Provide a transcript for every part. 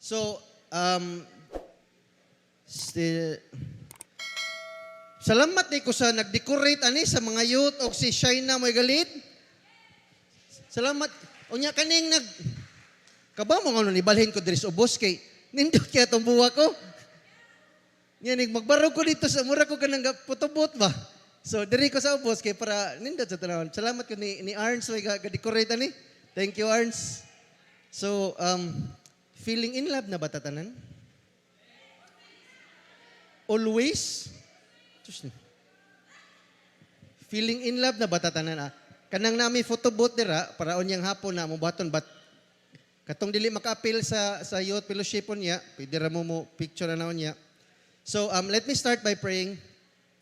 So, still, salamat ko sa nag-decorate ani sa mga youth o si Shaina mo'y galit. Salamat. Unya kaning kaba mo nga ni balhin ko diri sa ubos kay nindot kaya tong buwa ko. Yan magbarog ko dito sa mura ko kanang putubot ba. So diri ko sa ubos kay para nindot sa tanawon. Salamat ko ni Arns way ga-decorate ani. Thank you Arns. So feeling in love na ba tatanan? Always? Feeling in love na ba tatanan? Kanang nami photobooth dira para onyang hapon na mo baton but katong dili maka-appeal sa youth fellowship niya, pwede ra mo picture na niya. So let me start by praying.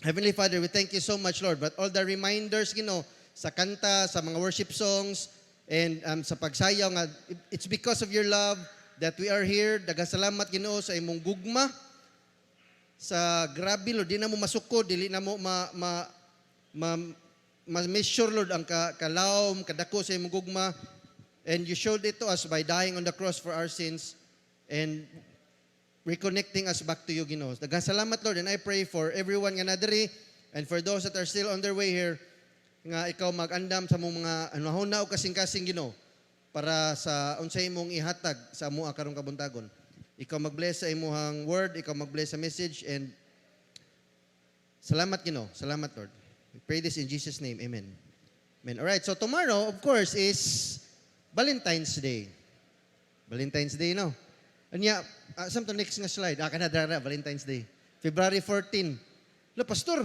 Heavenly Father, we thank you so much Lord, but all the reminders sa kanta, sa mga worship songs and sa pagsayaw nga it's because of your love that we are here. Daghang Ginoo sa imong gugma. Sa grabe Lord, di na mo masuko, dili na mo ma-measure Lord ang kalawom, kadako sa imong gugma. And you showed it to us by dying on the cross for our sins and reconnecting us back to you, Ginoo. Daghang Lord, and I pray for everyone nga nadiri and for those that are still on their way here, nga ikaw mag-andam sa mong mga anahuna o kasing-kasing, Ginoo, para sa unsay imong ihatag sa amua karong kabuntagon. Ikaw mag-bless sa imuhang word, ikaw mag-bless sa message, and salamat, Ginoo. Salamat, Lord. We pray this in Jesus' name. Amen. Amen. All right, so tomorrow, of course, is Valentine's Day. Valentine's Day, no? Anya, samto next nga slide. Kanadara, Valentine's Day. February 14. Lo, Pastor,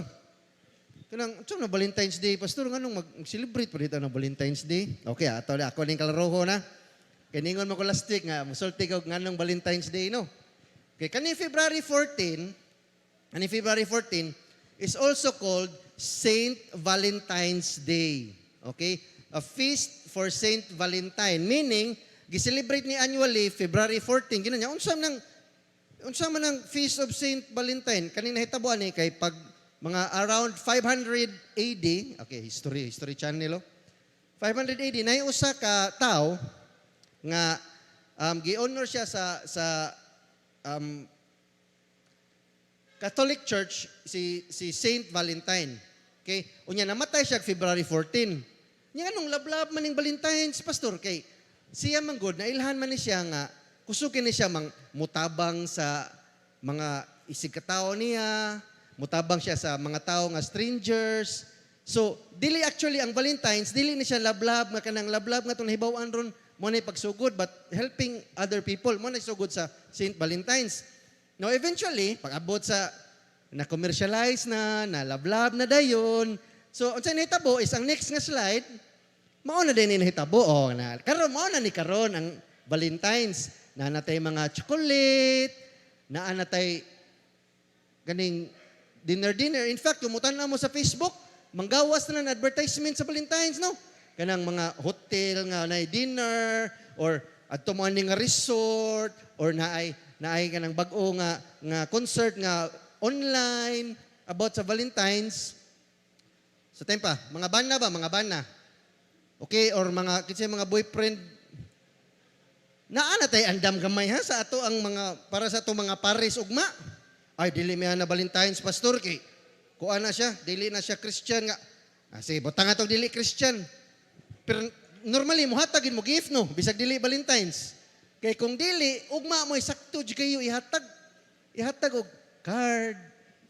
kanang, na Valentine's Day, Pastor, nganong mag-celebrate pa dito ng Valentine's Day? Okay, ako ning kalaroho na. Kaningon mo ko last week nga, musulti ko nganong Valentine's Day, no? Okay, February 14 is also called Saint Valentine's Day. Okay? A feast for Saint Valentine. Meaning, giselebrate ni annually February 14. Ginanya, unsa man ang Feast of Saint Valentine? Kanina hitabuan ni kay pag mga around 500 AD, okay, history channel, 500 AD, na yung usa ka tao nga gi-honor siya sa Catholic Church, si Saint Valentine. Okay? Unya namatay siya February 14. Nya anong lablab man ning Valentine's, Pastor? Kay siya man good, nailhan man ni siya nga kusukin ni siya mutabang sa mga isigkatao niya, mutabang siya sa mga tao nga strangers. So, dili actually ang Valentine's, dili ni siya lablab nga kanang lablab nga itong nahibawan ron, mo na pagsugod, but helping other people, mo na sugod sa Saint Valentine's. Now, eventually, pag-abot sa na-commercialize na lablab na dayon. So, ang sa nahitabo is, ang next nga slide, mauna din ni nahitabo. Mauna ni karon ang Valentine's. Naanatay mga chocolate, naanatay ganing dinner. In fact, kumutan na mo sa Facebook, manggawas na advertisement sa Valentine's, no? Kanang mga hotel nga na dinner, or adto mo ani nga resort, or naay kanang bag-o nga concert nga online about sa Valentine's. Sa tempa, mga bana. Okay, or mga boyfriend. Naanatay andam gamay ha sa ato ang para sa ato mga pares ugma. Ay, dili miya na Valentine's, Pastor, kay kuha na siya, dili na siya Christian nga. Sige, butang atong dili Christian. Pero normally, muhatagin mo gift, no? Bisag dili Valentine's. Kay kung dili, ugma mo, sakto kayo, ihatag og card,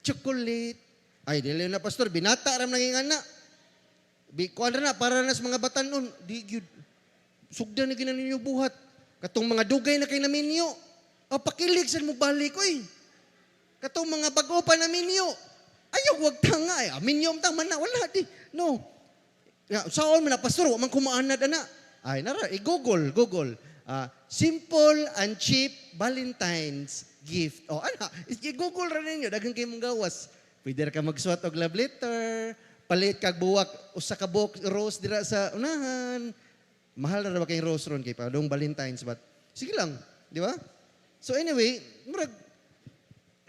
chocolate. Ay, dili na, Pastor, binata ram naging anak. Kuha na, para na sa mga batanon, di yun, sugda na gina ninyo buhat. Katong mga dugay na kay naminyo. O, pakilig sa mo balik, oy. Katong mga bago pa naminyo. Ayaw, wag tanga. Minyo ang tama na. Wala, di. No. Saan mo na, Pastor, wag man kumaanad, ana. Ay, nara, i-google. Simple and cheap Valentine's gift. O, ana, i-google rin ninyo. Dagang kayo mong gawas. Pwede ka magsuot og love letter. Palit kag buwak, usa ka buwak rose dira sa unahan. Mahal na ba kayong rose ron kay padong Valentine's, but sige lang, di ba? So anyway, murag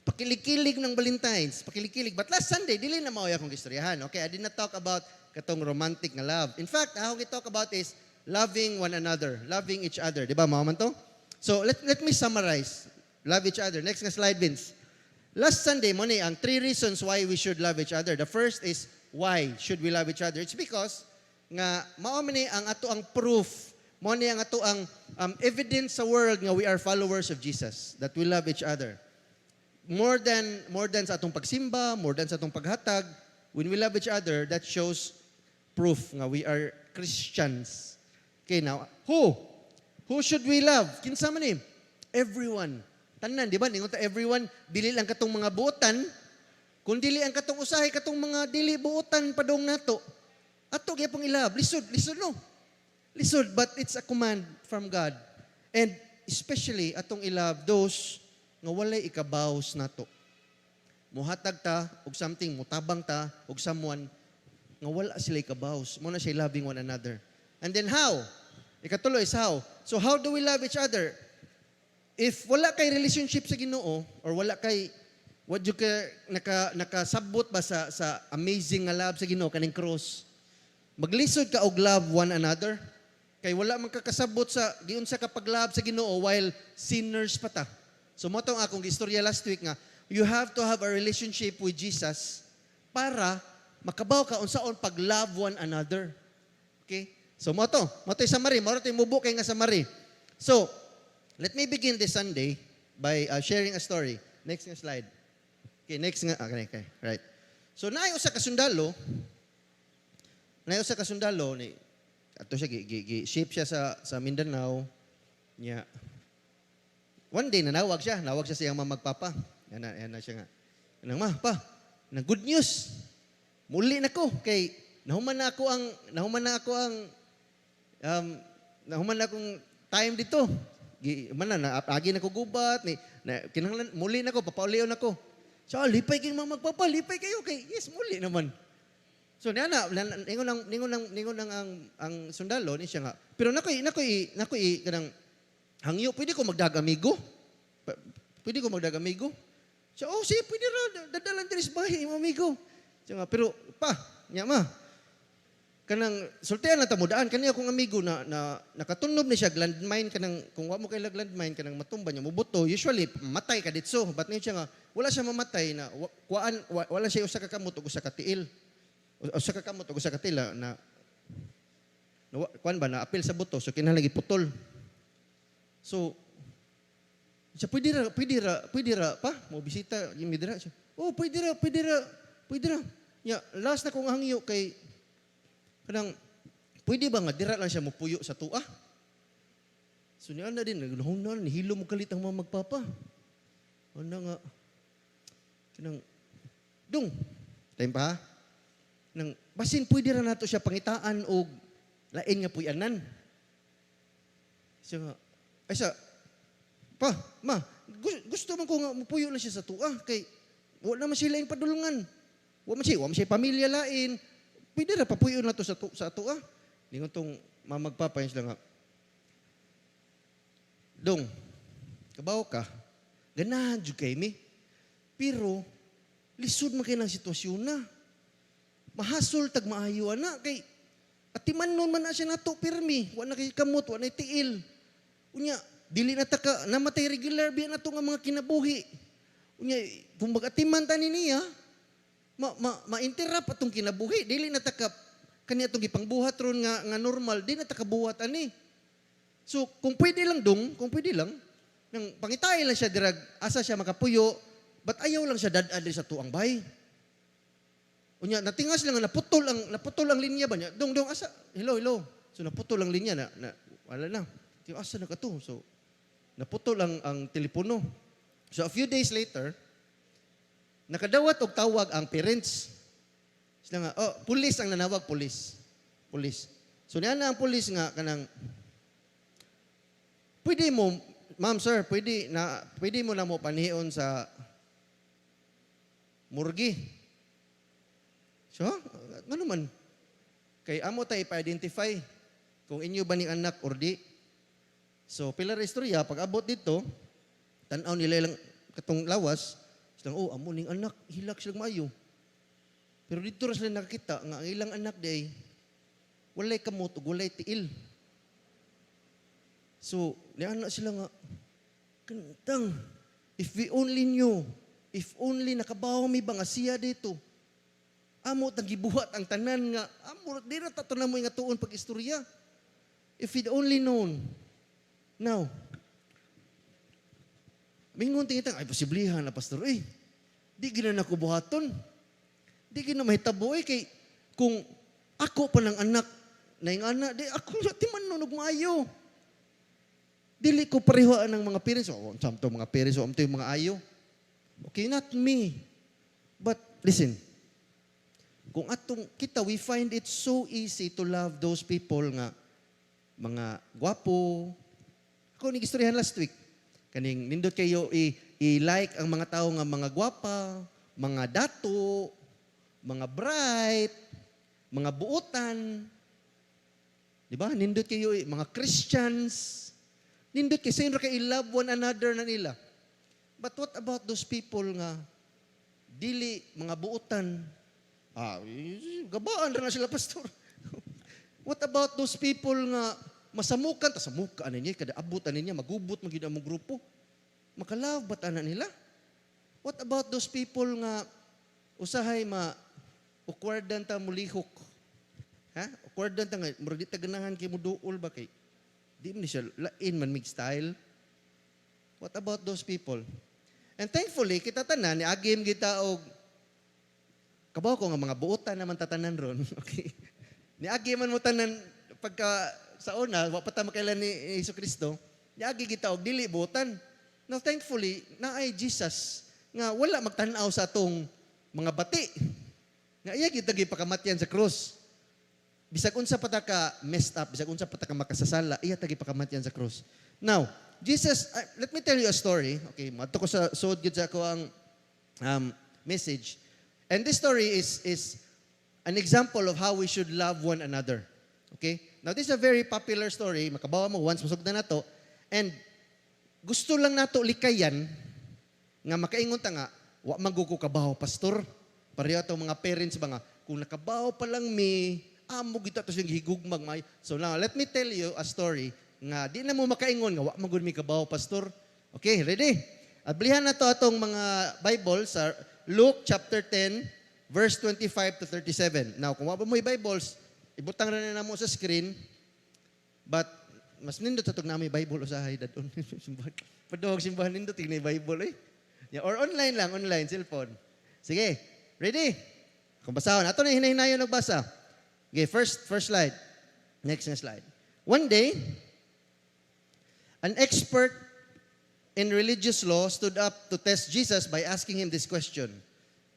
pakilig-kilig ng Valentine's, pakilig-kilig. But last Sunday, dili na mauya akong istoryahan. Okay, I did not talk about katong romantic na love. In fact, how we talk about is loving one another, loving each other. Di ba, mao man to? So let me summarize. Love each other. Next nga slide, Vince. Last Sunday mo ni ang 3 reasons why we should love each other. The first is why should we love each other? It's because nga mao man ni ang ato ang proof, mao ni ang ato ang evidence sa world nga we are followers of Jesus, that we love each other. More than sa atong pagsimba, more than sa atong paghatag, when we love each other, that shows proof nga we are Christians. Okay, now, who should we love? Kinsa man ni? Everyone. Tanan, di ba? Ningon ta everyone, dili lang katong mga buotan, kung dili ang katong usahay, katong mga dili buotan padong nato. Ato gyapon ilab. Lisod no. Lisod, but it's a command from God. And especially atong ilab those nga walay ikabaws nato. Muhatag ta og something, mutabang ta og someone nga wala sila ikabaws. Mo na siya loving one another. And then how? Ikatulo is how. So how do we love each other? If wala kay relationship sa Ginoo or wala kay what you ka nakasabot ba sa amazing nga love sa Ginoo kaning cross, maglisod ka og love one another. Kay wala man kakasabot sa giunsa ka paglove sa Ginoo while sinners pa ta. So mo tong akong istorya last week nga, you have to have a relationship with Jesus para makabaw ka unsaon pag-love one another. Okay? So mo to summary, mo to mubo kay nga summary. So, let me begin this Sunday by sharing a story. Next nga slide. Okay, next nga. Okay, right. So, naay usa ka sundalo ni ato siya ship siya sa Mindanao niya. One day nawag siya sa iyang magpapa. Yan na siya nga. Nang pa, nang good news. Muli na ko kay nahuman na akong time dito. Agi na ko gubat ni kinahanglan muli na ko papaulion ako. So lipay kay magpapa, lipay kayo kay yes muli naman. So ningon ang sundalo ni siya nga. Pero nakoy kanang hangyo pwede ko magdagamigo. Pwede ko magdagamigo. So sige pwede ra dadalan diri sa bahay mo amigo. Siya nga pero pa nya ma kanang sultian na tamudaan kaniya akong amigo na nakatunob ni siya landmine kanang kung wa mo kay landmine kanang matumba niya mubuto usually matay ka ditso but niya siya nga wala siya mamatay na wala siya usa ka kamot ug usa ka tiil usa ka kamot ug usa ka tila na kuan ba na apil sa buto so kinahanglan giputol so siya pwede ra pa mo bisita yung midra siya pwede ra ya last na kong hangyo kay kanang, pwede ba nga, dira lang siya mapuyo sa tuah? So niya na din, nihilo mo kalit ang mga magpapa. Ano nga, kanang, time pa, kanang, basin pwede ra nato siya pangitaan o lain nga puyanan. Siya nga, ay sa, gusto man ko nga mapuyo lang siya sa tuah, kay, wala man siya lain padulungan. Wala man siya pamilya lain, pwede na papuyo na to sa ato Lingon tong mamagpapayan sila nga. Dong, kabaw ka, ganahan dyan kay mi. Pero, lisod man kayo ng sitwasyon na. Mahasol tag maayo na. Kay, atiman nun man na siya nato pirmi. Wala na kay kamot, wala na tiil. Unya, dili na taka, namatay regular biya na to nga mga kinabuhi. Unya, kung mag-atiman tani niya, ma-interrupt atong kinabuhi. Dili na taka kaniya atong gipangbuhat ron nga normal, di na taka buhat ani. So, kung pwede lang nang pangitay lang siya dirag asa siya makapuyo, but ayaw lang siya dadad sa tuang bay. Unya natingas lang naputol ang linya ba niya. Dong asa. Hello. So naputol ang linya na wala na. Tiyo asa na kato. So naputol ang telepono. So a few days later, nakadawat og tawag ang parents. Sila nga, pulis ang nanawag, pulis. So niya na ang pulis nga kanang pwede mo, ma'am sir, pwede mo na mo panihon sa murgi. So, ano man? Kay amo tayo pa-identify kung inyo ba ni anak or di. So, pila ra istorya, pag abot dito, tanaw nila lang katong lawas, silang, amo ning anak, hilak silang maayo. Pero dito ra sila nakakita, nga ang ilang anak day, walay kamot o walay tiil. So, niana sila nga, kantang, if we only knew, if only nakabaw mi ba nga siya dito, amo tagibuhat ang tanan nga, amo, di na tato na mo nga tuon pag-istorya. If we'd only known. Now, mingon tingitang, ay posiblihan na pastor, di gina na kubuhaton. Di gina mahitabo, kay kung ako pa ng anak, na yung anak, di ako na timanunog maayo. Dili ko parehoan ng mga parents. Samto mga parents, samto yung mga ayo. Okay, not me. But listen, kung atong kita, we find it so easy to love those people nga, mga gwapo. Ako nag-istoryahan last week. Kaning nindot kayo i-like ang mga tao nga mga gwapa, mga dato, mga bright, mga buotan. Di ba? Nindot kayo mga Christians. Nindot kayo, sayang kayo i-love one another na nila. But what about those people nga dili, mga buotan? Gabaan na sila, pastor. What about those people nga masamukan, tasamukan niya, kada abutan niya, magubot, magiging among grupo. Makalove ba't ana nila? What about those people nga usahay ukwardan ta mulihok? Ha? Ukwardan ta nga, murag di ta ganahan kay mo duol ba kay? Di mo siya lain man mig style. What about those people? And thankfully, kita tanan, niagim kita og kabaw ko nga mga buotan naman tatanan ron. Okay. Niagi man mo tanan pagka sa una, wa pa ta makailan ni Jesucristo, niagi kita og dili buotan. Now thankfully, naay Jesus nga wala magtan-aw sa atong mga bati. Nga iya kita gipakamatyan sa krus. Bisag unsa pa ta ka messed up, bisag unsa pa ta ka makasasala, iya ta gipakamatyan sa krus. Now, Jesus, let me tell you a story. Okay, madto ko sa suod gyud sa ako ang message. And this story is an example of how we should love one another. Okay? Now, this is a very popular story. Makabawa mo, once masugdan na to. And gusto lang nato likayan nga makaingon ta nga, wa maguko kabaw, pastor. Pareho atong mga parents ba nga, kung nakabaw pa lang mi, amo kita to siyang higugmag may. So now, let me tell you a story nga di na mo makaingon nga, wa magud mi kabaw, pastor. Okay, ready? At bilihan na to atong mga Bible sa Luke chapter 10, verse 25 to 37. Now, kung wala mo yung Bibles, ibutang na mo sa screen. But, mas nindot sa itong namin Bible usahay. Padawag simbahan nindot, tingnan yung Bible Yeah, or online lang, online, cellphone. Sige, ready? Kung basahon. Ato na hinahinayon nagbasa. Okay, first slide. Next na slide. One day, an expert in religious law stood up to test Jesus by asking him this question.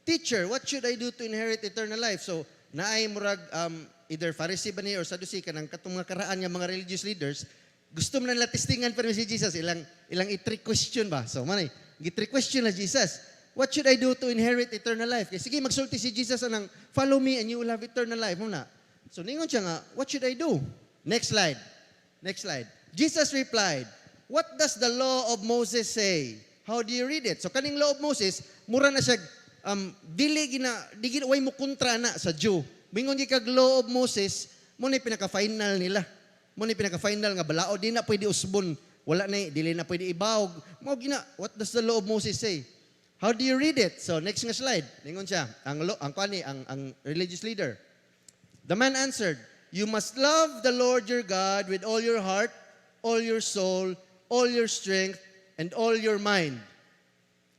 Teacher, what should I do to inherit eternal life? So, naay murag either Pharisee ba niya or Sadducee kanang katong mga karaan nga mga religious leaders, gusto mo na nila testingan pa rin si Jesus, ilang i-trick question ba? So, manay, i-trick question na Jesus. What should I do to inherit eternal life? Kaya sige, magsulti si Jesus anang, follow me and you will have eternal life. Muna. So, ningon siya nga, what should I do? Next slide. Next slide. Jesus replied, what does the law of Moses say? How do you read it? So, kaning law of Moses, mura na siya, di way mo kontra na sa Jew. Mingon di kag law of Moses, mo na pinaka-final nila. Mo na pinaka-final nga balao, di na pwede usbon. Wala na, dili na pwede ibawog. Mo gina, what does the law of Moses say? How do you read it? So, next nga slide. Ningon siya, ang religious leader. The man answered, you must love the Lord your God with all your heart, all your soul, all your strength, and all your mind.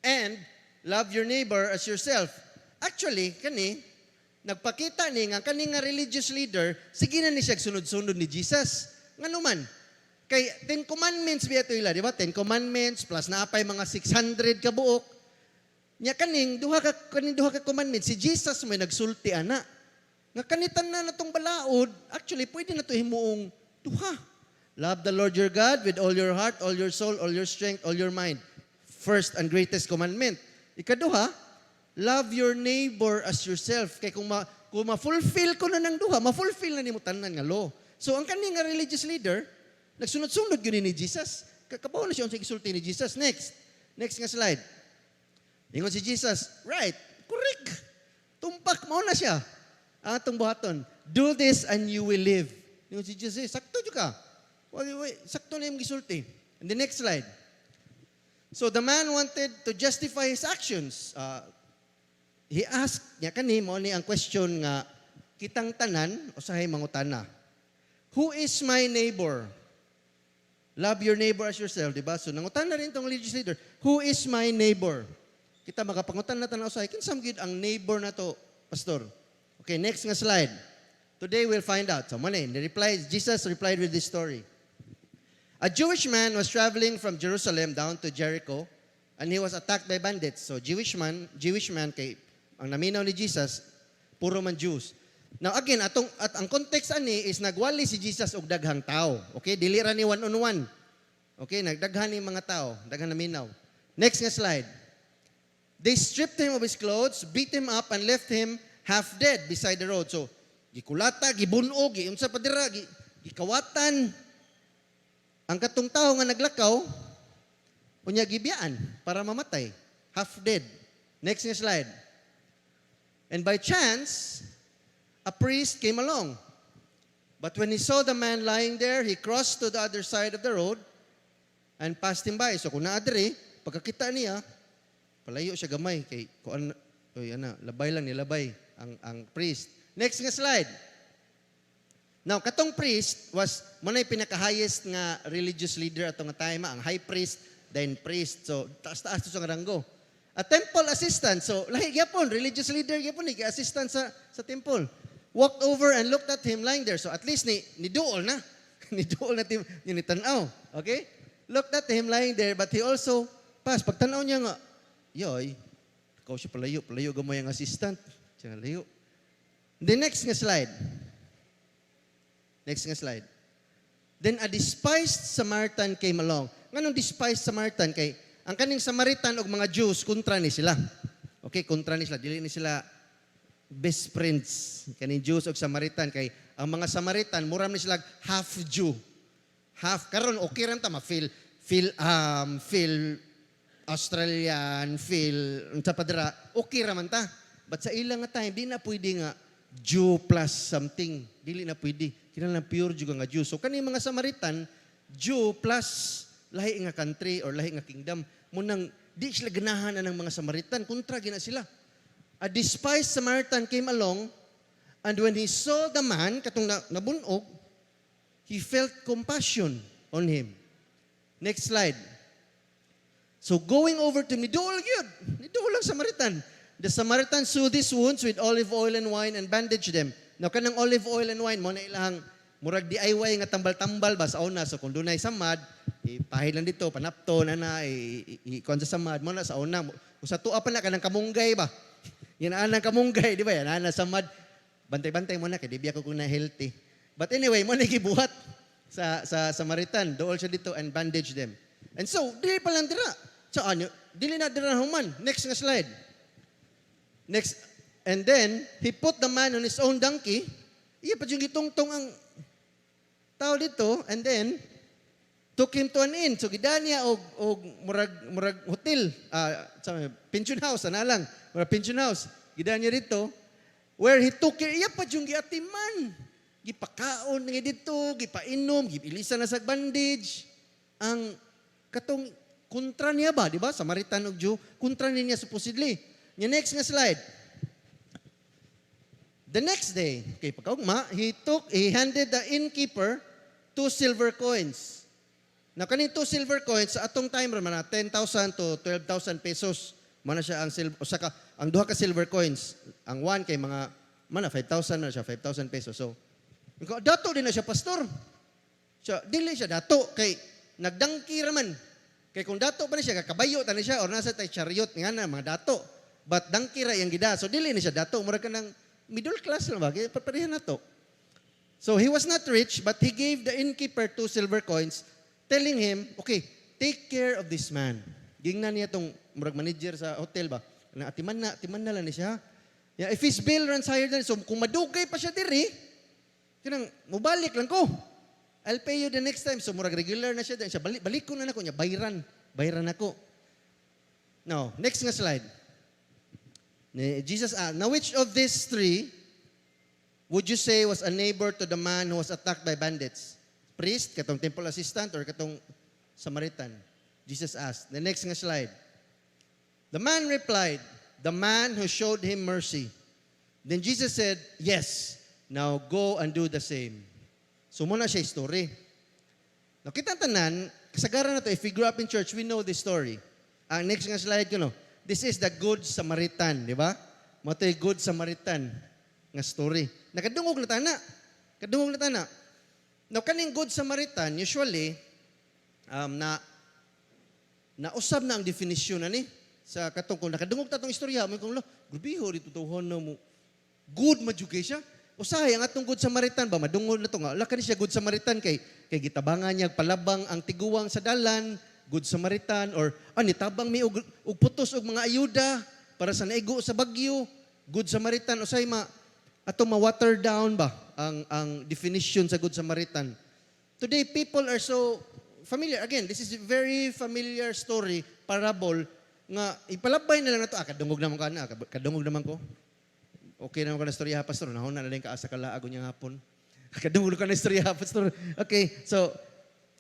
And love your neighbor as yourself. Actually, nagpakita ni nga nga religious leader, sige na ni siya sunod-sunod ni Jesus. Nga naman, kay 10 commandments biya ito ila, di ba? 10 commandments plus naapay mga 600 ka buok. Nya duha ka commandments, si Jesus may nagsulti ana. Nga kanitan na natong balaod, actually, pwede na ito himuong duha. Love the Lord your God with all your heart, all your soul, all your strength, all your mind. First and greatest commandment. Ikaduha, love your neighbor as yourself. Kaya kung ma-fulfill ko na ng duha, ma-fulfill na ni mo tanan nga law. So, ang kaning nga religious leader, nagsunod-sunod yun ni Jesus. Kakabaw na siya ang isulti ni Jesus. Next nga slide. Ingon si Jesus, right, correct. Tumpak mo na siya. Atong buhaton, do this and you will live. Ingon si Jesus, sakto dyan ka. Wait, sakto na yung gisulti. And the next slide. So the man wanted to justify his actions. He asked niya kanimo ni ang question nga kitang tanan usahay mangutana. Who is my neighbor? Love your neighbor as yourself, di ba? So nangutan na rin tong religious leader. Who is my neighbor? Kita makapangutan na tanaw usahay. Kinsam gid ang neighbor na to, pastor? Okay, next nga slide. Today we'll find out. So Jesus replied with this story. A Jewish man was traveling from Jerusalem down to Jericho and he was attacked by bandits. So Jewish man kay ang naminaw ni Jesus puro man Jews. Now again, ang context ani is nagwali si Jesus og daghang tao. Okay, dili ra ni one-on-one. Okay, nagdaghan ni mga tao, daghang naminaw. Next nga slide. They stripped him of his clothes, beat him up and left him half dead beside the road. So gikulata, gibunog, giunsa pa dira, gikawatan. Ang katong tao nga naglakaw, unya gibiyaan para mamatay. Half dead. Next nga slide. And by chance, a priest came along. But when he saw the man lying there, he crossed to the other side of the road and passed him by. So kung naadri, pagkakita niya, palayo siya gamay. Kay, labay lang nilabay ang priest. Next nga slide. Now, katong priest was manay pinaka-highest nga religious leader atong nga time, ang high priest, then priest. So, taas-taas to sa ranggo. A temple assistant. So, lahi gyapon, religious leader gyapon ni assistant sa temple. Walked over and looked at him lying there. So, at least ni duol na. ni duol na ni tanaw. Okay? Looked at him lying there, but he also passed. Pag tanaw niya nga, yoy, ikaw siya palayo gamay ang assistant. Siya layo. The next nga slide. Next nga slide. Then a despised Samaritan came along. Nganong despised Samaritan? Kay ang kaning Samaritan og mga Jews, kontra ni sila. Okay, kontra ni sila. Dili ni sila best friends. Kaning Jews og Samaritan. Kay ang mga Samaritan, muram ni sila half Jew. Half. Karon okay ran ta ma-feel Australian, unsa pa dira, okay ra man ta. But sa ilang nga time, di na pwede nga Jew plus something. Dili na pwede. Kinahanglan pure Jew nga Jew. So kani mga Samaritan, Jew plus lahi nga country or lahi nga kingdom. Munang di sila ganahan ng mga Samaritan. Kontra gina sila. A despised Samaritan came along and when he saw the man, katong nabunog, he felt compassion on him. Next slide. So going over to Nidool lang Samaritan. The Samaritan soothed his wounds with olive oil and wine and bandaged them. Now, kanang olive oil and wine, mo na ilang murag DIY nga tambal-tambal ba sa una. So, kung doon ay samad, ipahid lang dito, panapto na, ikon sa samad, mo na sa una. Kung sa tuwa pa na, kanang kamunggay ba? Yan ang kamunggay, di ba? Yan ang samad. Bantay-bantay mo na, kaya di biya ko kung na healthy. But anyway, mo na gibuhat sa Samaritan. Dool siya dito and bandage them. And so, dili pa lang dira. So, dili na dira human. Next nga slide. Next. And then, he put the man on his own donkey. Iya pa yung gitongtong ang tao dito. And then, took him to an inn. So, gidaan niya og murag hotel. Pension house, lang. Murag pension house. Gidaan niya dito. Where he took care. Iya pa yung giatiman. Gipakaon nga dito. Gipainom. Gipilisan na sa bandage. Ang katong kontra niya ba? Di ba? Samaritan og Jew. Kontra niya supposedly. Yung next nga slide. The next day, okay, pagkaugma, he handed the innkeeper 2 silver coins. Now, kaning 2 silver coins, sa atong time, 10,000 to 12,000 pesos. Mana siya ang duha ka silver coins. Ang one kay mga, 5,000 na siya, 5,000 pesos. So, dato din na siya, pastor. Dili siya dato, kay nagdangki raman. Kay kung dato pa na siya, kakabayo ta na siya, or nasa tayo chariot, nga na, mga dato. But dangki ra yung gida. So, dili na siya dato. Mura ka ng middle class lang ba? Paparihan na to. So, he was not rich, but he gave the innkeeper 2 silver coins, telling him, okay, take care of this man. Gingnan niya itong murag manager sa hotel ba? Timan na lang niya siya. Yeah, if his bill runs higher than, so kung madugay pa siya diri, kinang, mubalik lang ko. I'll pay you the next time. So, murag regular na siya. Siya balik ko na ako niya. Bayran ako. Now, next nga slide. Jesus asked, now which of these 3 would you say was a neighbor to the man who was attacked by bandits? priest, katong temple assistant, or katong Samaritan? Jesus asked. The next nga slide. The man replied, the man who showed him mercy. Then Jesus said, yes, now go and do the same. So muna siya story. Now, kita tanan, kasagaran na to, if we grew up in church, we know this story. Ang next nga slide ko, no? This is the Good Samaritan, di ba? Mato yung Good Samaritan nga story. Nakadungog na tana. Kadungog na tana. Now, kaning Good Samaritan, usually, nausab na ang definisyon na ni sa katong kung nakadungog ta tong istorya, may kung grubiho dito tawhon na mo. Good madugay siya. Usahay ang atong Good Samaritan ba madungog na to nga. Wala kani siya Good Samaritan kay gitabangan niya palabang ang tiguwang sa dalan, Good Samaritan, or nitabang mi og putos og mga ayuda para sa naigo sa bagyo, Good Samaritan. Usahay ato ma-water down ba ang definition sa Good Samaritan. Today people are so familiar. Again, this is a very familiar story, parable nga ipalabay na lang nato. Kadungog naman ko ana, kadungog naman ko. Okay naman ko na istorya, pastor. Nahon na lang kaasa kalaago niya hapon. Kadungog ko na istorya, pastor. Okay, so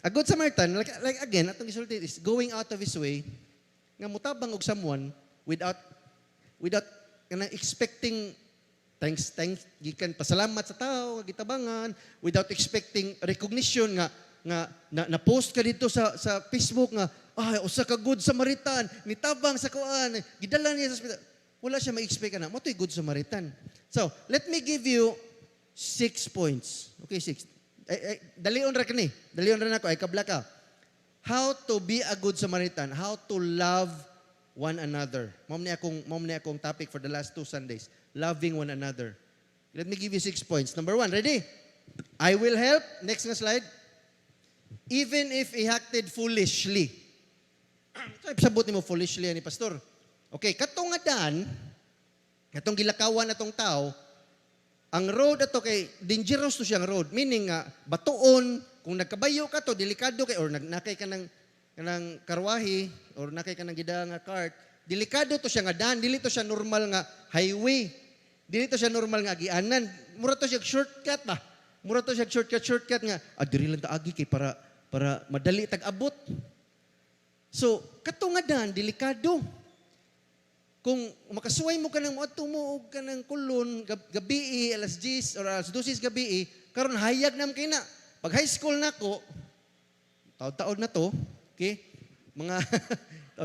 a Good Samaritan, like again, atong gisulti is going out of his way nga mutabang og someone without expecting thanks gikan pasalamat sa tao nga gitabangan, without expecting recognition nga na post ka dito sa Facebook nga usa ka Good Samaritan nitabang sa kuan, gidala niya sa ospital. Wala siya ma-expect na motoy Good Samaritan. So let me give you 6 points. Okay, 6. Dalion ra kani. Dalion ra nako ay kabla ka. How to be a Good Samaritan. How to love one another. Mom ni akong topic for the last 2 Sundays. Loving one another. Let me give you 6 points. Number 1, ready? I will help. Next na slide. Even if he acted foolishly. So, sabot ni mo foolishly ni pastor. Okay, katong nga daan, katong gilakawan atong tao, ang road ato kay dangerous to siyang road. Meaning nga batuon, kung nagkabayo ka to, delikado kay or nakay ka ng karwahi or nakay ka ng gida nga cart, delikado to siya nga daan, dili to siya normal nga highway. Dili to siya normal nga agianan. Mura to siya shortcut ba? Mura to siya shortcut nga diri lang ta agi kay para madali tag-abot. So, kato nga daan, delikado. Kung makasuway mo ka ng tumuog ka ng kulon, gabi, alas 10 or alas 12 gabi, karon hayag nam kay na. Pag high school na ko, taon-taon na to, okay? Mga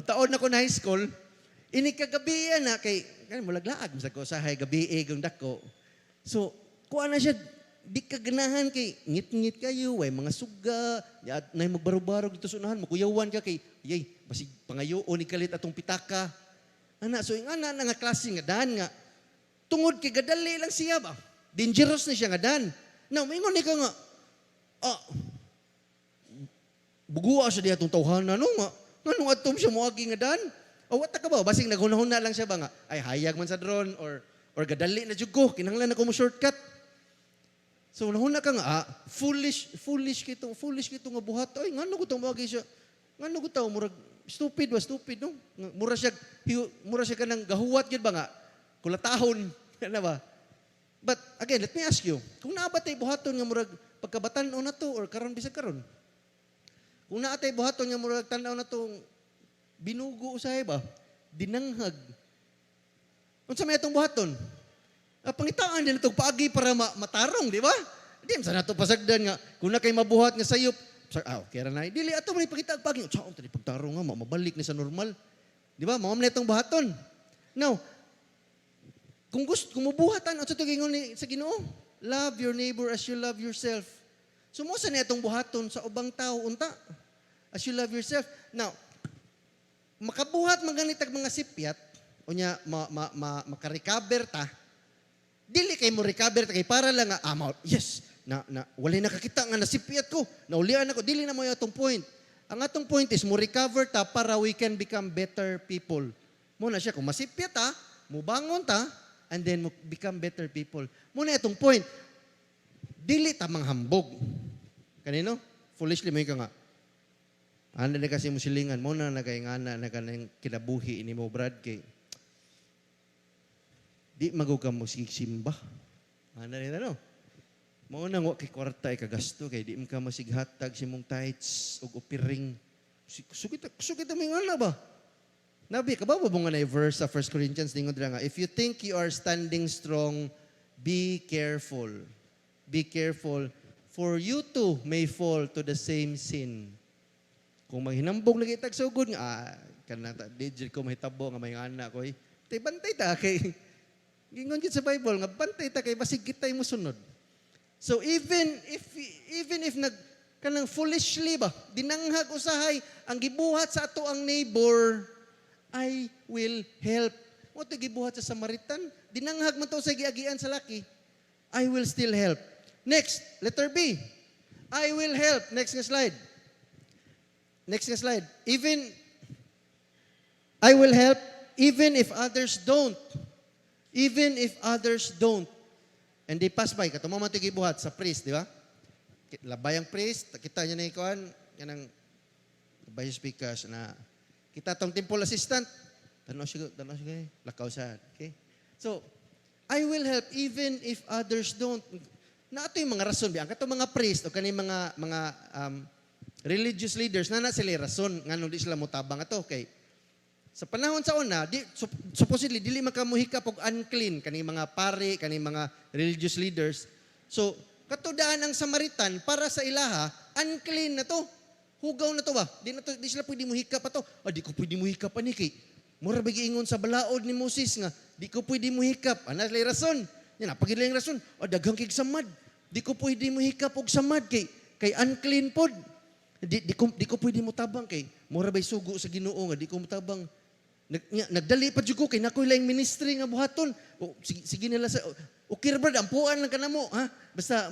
taon na ko na high school, ini kagabi na kay mulaglaag sa ko sa hay gabi kung dako. So, kuha na siya di ka ganahan kay ngit-ngit kayo, way mga suga, at nay magbaro-baro dito sa unahan, makuyawan ka kay yay, basig pangayo o ni kalit atong pitaka. Ana, so yung ana nga klase nga daan nga, tungod kay gadali lang siya ba? Dangerous na siya nga daan. Now, maingon ni ka nga, bugua siya di atong tawhana, no nga, nga atom siya moagi nga daan. O, wata ka ba? Basing naghunahuna lang siya ba nga, ay hayag man sa drone, or gadali na jugo, kinahanglan ako mo shortcut. So, nahuna ka nga, foolish kito nga buhat. Ay, nga ko itong moagi siya. Nga ko ito, murag, stupid, no? Mura siya ka ng gahuwat yun ba nga? Kulatahon, ano ba? But, again, let me ask you, kung naabatay buhaton nga murag pagkabatan o na to, or karon bisag karon, kung naatay buhaton nga murag tanaw na to, binugo usahay ba? Dinanghag. Kung sa may itong buhaton, pangitaan din itong paagi para matarong, di ba? Di, sa nato pasagdan nga, kung na kayo mabuhat nga sayop, okay ra na. Dili ato man ipakita ang pagi. Saan tadi pagtarong nga mabalik ni sa normal. Di ba? Mao man itong buhaton. Now, kung mubuhatan sa tugingon ni sa Ginoo, love your neighbor as you love yourself. So mo sa itong buhaton sa ubang tao unta as you love yourself. Now, makabuhat man ganitag mga sipyat unya maka-recover ta. Dili kay mo recover ta kay para lang nga yes. Wala nakakita nga nasipiyat ko, naulian ako, dili na mo yung atong point. Ang atong point is, mo recover ta para we can become better people. Muna siya, kung masipiyat ta, mo bangon ta, and then mo become better people. Muna itong point, dili ta manghambog. Kanino? Foolishly mo yung ka nga. Ano na kasi mo silingan, muna na kay nga na kanang kinabuhi ni mo, Brad, kay di magugam mo simba. Ano rin ano? Mao nang wa kay kwarta ay kagasto kay di man ka masighatag si mong tithes ug opiring. Sugita may ana ba? Nabi ka ba mo nga na verse sa 1 Corinthians ningon dira nga, if you think you are standing strong, be careful. Be careful for you too may fall to the same sin. Kung maghinambog lagi tag sugod nga kana ta digit ko mahitabo nga may anak ko tay bantay ta kay gingon gid sa Bible nga bantay ta kay basig kitay mo sunod. So even if nag kanang foolishly ba dinanghag usahay ang gibuhat sa ato ang neighbor, I will help. Mo to gibuhat sa Samaritan, dinanghag man to sa giagian sa laki, I will still help. Next, letter B. I will help. Next nga slide. Next nga slide. I will help even if others don't. Even if others don't. And they pass by. Katumo man ito gibuhat sa priest, di ba? Labay ang priest, kita niya na ikuan, yan ang labay speakers na kita tong temple assistant, tanaw siya, lakaw siya. Okay? So, I will help even if others don't. Na ito yung mga rason, ang katong mga priest o kani mga religious leaders, na sila rason, nga nung di sila mutabang ito. Okay? Sa panahon sa una, supposedly, dili makamuhika pag unclean, kani mga pare, kani mga religious leaders. So, katudaan ang Samaritan, para sa ilaha, unclean na to. Hugaw na to ba? Di sila pwede muhika pa to. Di ko pwede muhika pa ni kay. Mura ba giingon sa balaod ni Moses nga, di ko pwede muhikap. Ana lay rason. Yan, napagila yung rason. Daghang kig samad. Di ko pwede muhikap og samad kay unclean pod. Di ko pwede mo tabang kay. Mura ba sugo sa Ginoo nga di ko mo tabang. Nagdali pa jud ko kay nakoy laing ministry nga buhaton. Sige nila sa okay brad, ampuan lang kanamo, ha? Basta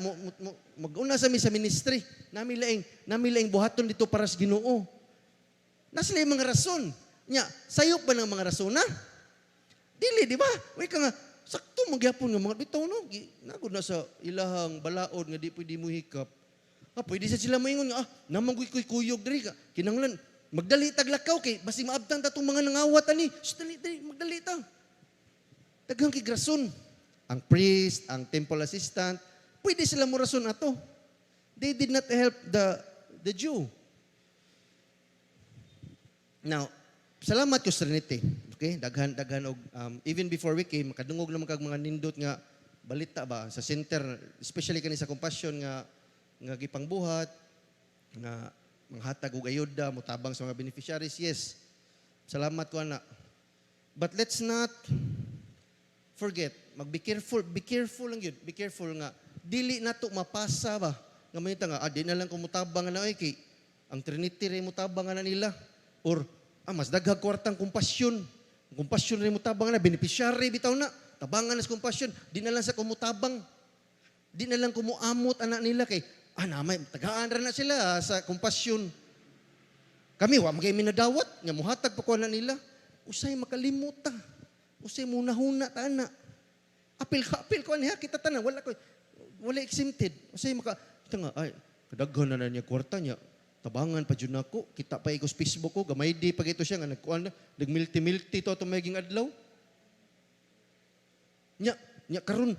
mag-una sa mi sa ministry. Nami laing buhaton dito para sa Ginoo. Nasila yung mga rason. Nya, sayop ba ng mga rason na? Dili, di ba? Uy ka nga, sakto magyapon nga mga bitaw no. Nagod na sa ilahang balaod nga di pwede mo hikap. Pwede sa sila maingon nga, namang kuyog diri ka. Kinanglan, magdali taglakaw kay basi maabtan ta tong mga nangawat ani. Dali, magdali ta. Daghang kig rason. Ang priest, ang temple assistant, pwede sila mo rason ato. They did not help the Jew. Now, salamat ko sa Trinity. Okay? Daghan og even before we came, makadungog naman kag mga nindot nga balita ba sa center, especially kani sa compassion nga gipangbuhat nga manghatag og ayuda motabang sa mga beneficiaries. Yes. Salamat ko ana. But let's not forget, be careful lang yun. Be careful nga dili nato mapasa ba nga manita nga di na lang ko mutabang na kay ang Trinity ray mutabang na nila or mas daghang kwartang kompasyon. Kompasyon ray mutabang na beneficiary bitaw na tabangan sa kompasyon, di na lang sa kumutabang. Di na lang kumuamot anak nila kay namay tagaan ra na sila sa kompasyon. Kami wa magay minadawat nga muhatag pa ko na nila. Usay makalimot ta. Usay munahuna ta ana. Apil ko niya kita tanan wala exempted. Usay nga kadaghan na niya kwarta niya. Tabangan pa jud nako, kita pa ikos Facebook ko, gamay di pag ito siya nga nagkuan nagmilti-milti to maging adlaw. Nya karon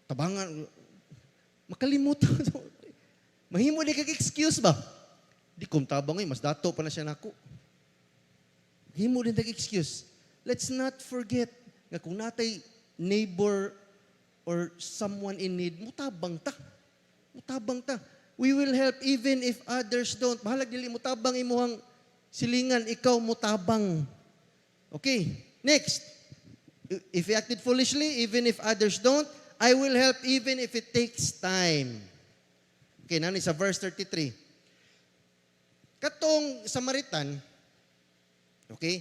tabangan makalimot. Mahimo di kag excuse ba? Di kom tabang mas dato pa na siya nako. Himo din tag excuse. Let's not forget nga kung natay neighbor or someone in need, mutabang ta. Mutabang ta. We will help even if others don't. Bahalag dili mutabang imuhang silingan, ikaw mutabang. Okay, next. If you acted foolishly, even if others don't, I will help even if it takes time. Okay, nani sa verse 33. Katong Samaritan, okay,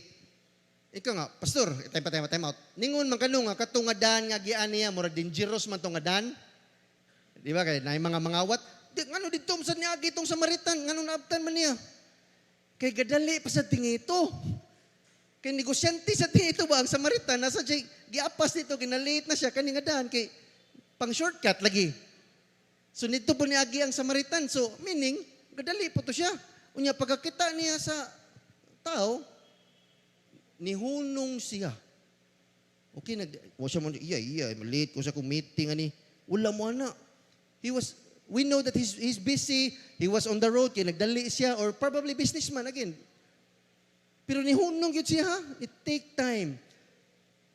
ikaw nga, pastor, time out. Ningon man kanong nga, katong nga dan nga gian niya, mura dangerous man tong nga dan. Di ba kay na mga mangawat? Ngano dito sa niya itong Samaritan, ngano naabtan man niya? Kay gadali pa sa tingito. Kay negosyante sa tingito ba ang Samaritan, nasa siya, giapas dito, kinalate na siya, kani nga daan, kay pang shortcut lagi. So nito po niagi ang Samaritan. So meaning, gadali po to siya. Unya pagkakita niya sa tao, nihunong siya. Okay, wala siya mo, iya, malate ko sa kong meeting, ani. Wala mo na. we know that he's busy, he was on the road, kaya nagdali siya, or probably businessman again. Pero nihunong yun siya, ha? It take time.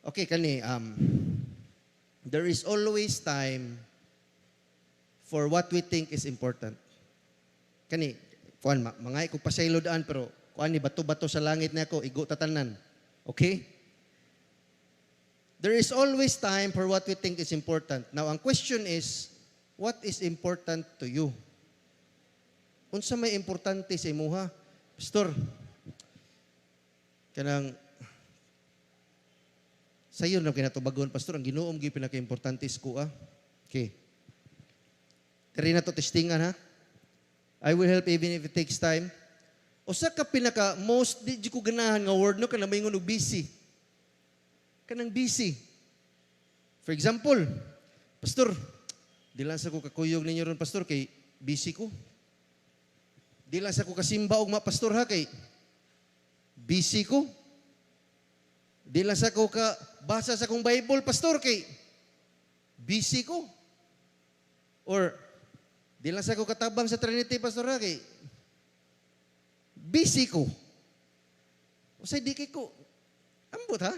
Okay, kani, there is always time for what we think is important. Kani, kuan, mga ko pasaylo daan, pero kuan ni bato-bato sa langit na ako, igo tatanan. Okay? There is always time for what we think is important. Now, ang question is, what is important to you? Unsa may importante sa imuha? Pastor, kanang sayo na kinatubagon, Pastor, ang Ginoom gyud pinaka-importante is kuha. Okay. Kari na to testingan, ha? I will help even if it takes time. Usa ka pinaka most di ko ganahan nga word no kana maingon og busy. Kanang busy. For example, Pastor, di lang sa ko kakuyog ninyo ron, Pastor, kay busy ko. Di lang sa ko kasimba og Pastor, ha, kay busy ko. Di lang sa ko ka basa sa kong Bible, Pastor, kay busy ko. Or di lang sa ko katabang sa Trinity, Pastor, ha, kay busy ko. Usay di kay ko ambot, ha?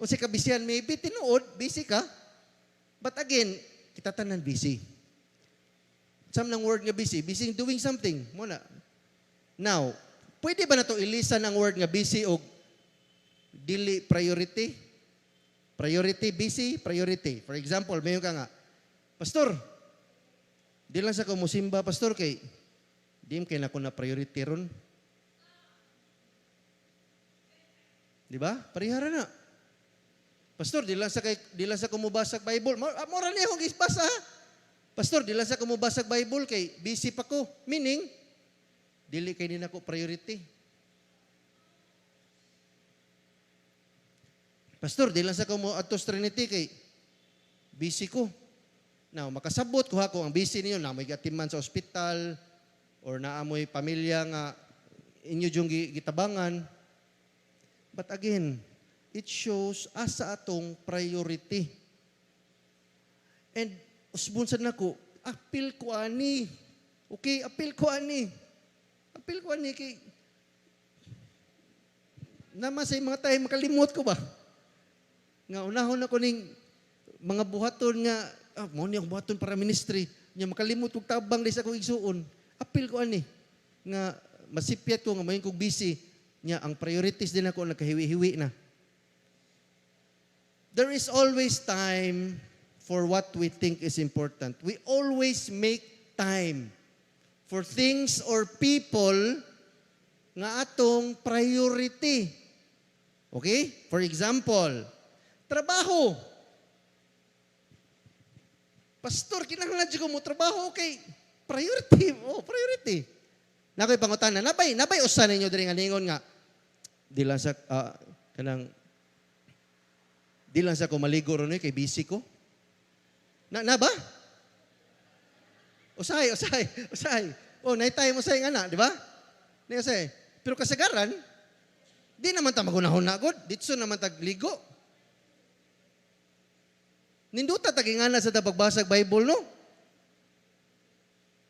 Unsay ka bisyan, maybe tinuod, busy ka. But again, kita tanan busy. Some ng word nga busy in doing something. Muna. Now, pwede ba na to ilisan ang word nga busy o dili priority? Priority, busy, priority. For example, mayon ka nga, Pastor, di lang sa ko musimba, Pastor, kay di kay na ko na priority ron. Di ba? Parihara na. Pastor, di lang sa kumubasag Bible. Mora niya akong isbasa, ha? Pastor, di lang sa kumubasag Bible kay busy pa ko. Meaning, dili kay din ako priority. Pastor, di lang sa kumuadtos Trinity kay busy ko. Now, makasabot ko ha kung ang busy niyo na may gatiman sa ospital or naamoy pamilya nga inyo yung gitabangan. But again, it shows asa atong priority. And usbunsan nako, apil ko ani. Okay, apil ko ani. Apil ko ani kay naman sa mga tayo makalimot ko ba? Nga unahon ako ning mga buhaton nga mo ni ang buhaton para ministry. Nya makalimot og tabang di sa akong igsuon. Apil ko ani nga masipyat ko nga mayon kog busy. Nya ang priorities din ako nagkahiwi-hiwi na. There is always time for what we think is important. We always make time for things or people nga atong priority. Okay? For example, trabaho. Pastor, kinahanglan ko mo trabaho, okay? Priority. Oh, priority. Nakoy pangutana, nabay usa ninyo diri nga ningon nga di lang sa di lang sa ko maligo ron kay busy ko. Na ba? Usay. Oh, nay tayo mo say nga na, di ba? Ni say. Pero kasagaran, di naman ta magunahon na gud, ditso naman tagligo. Ninduta tagingana sa pagbasag Bible, no?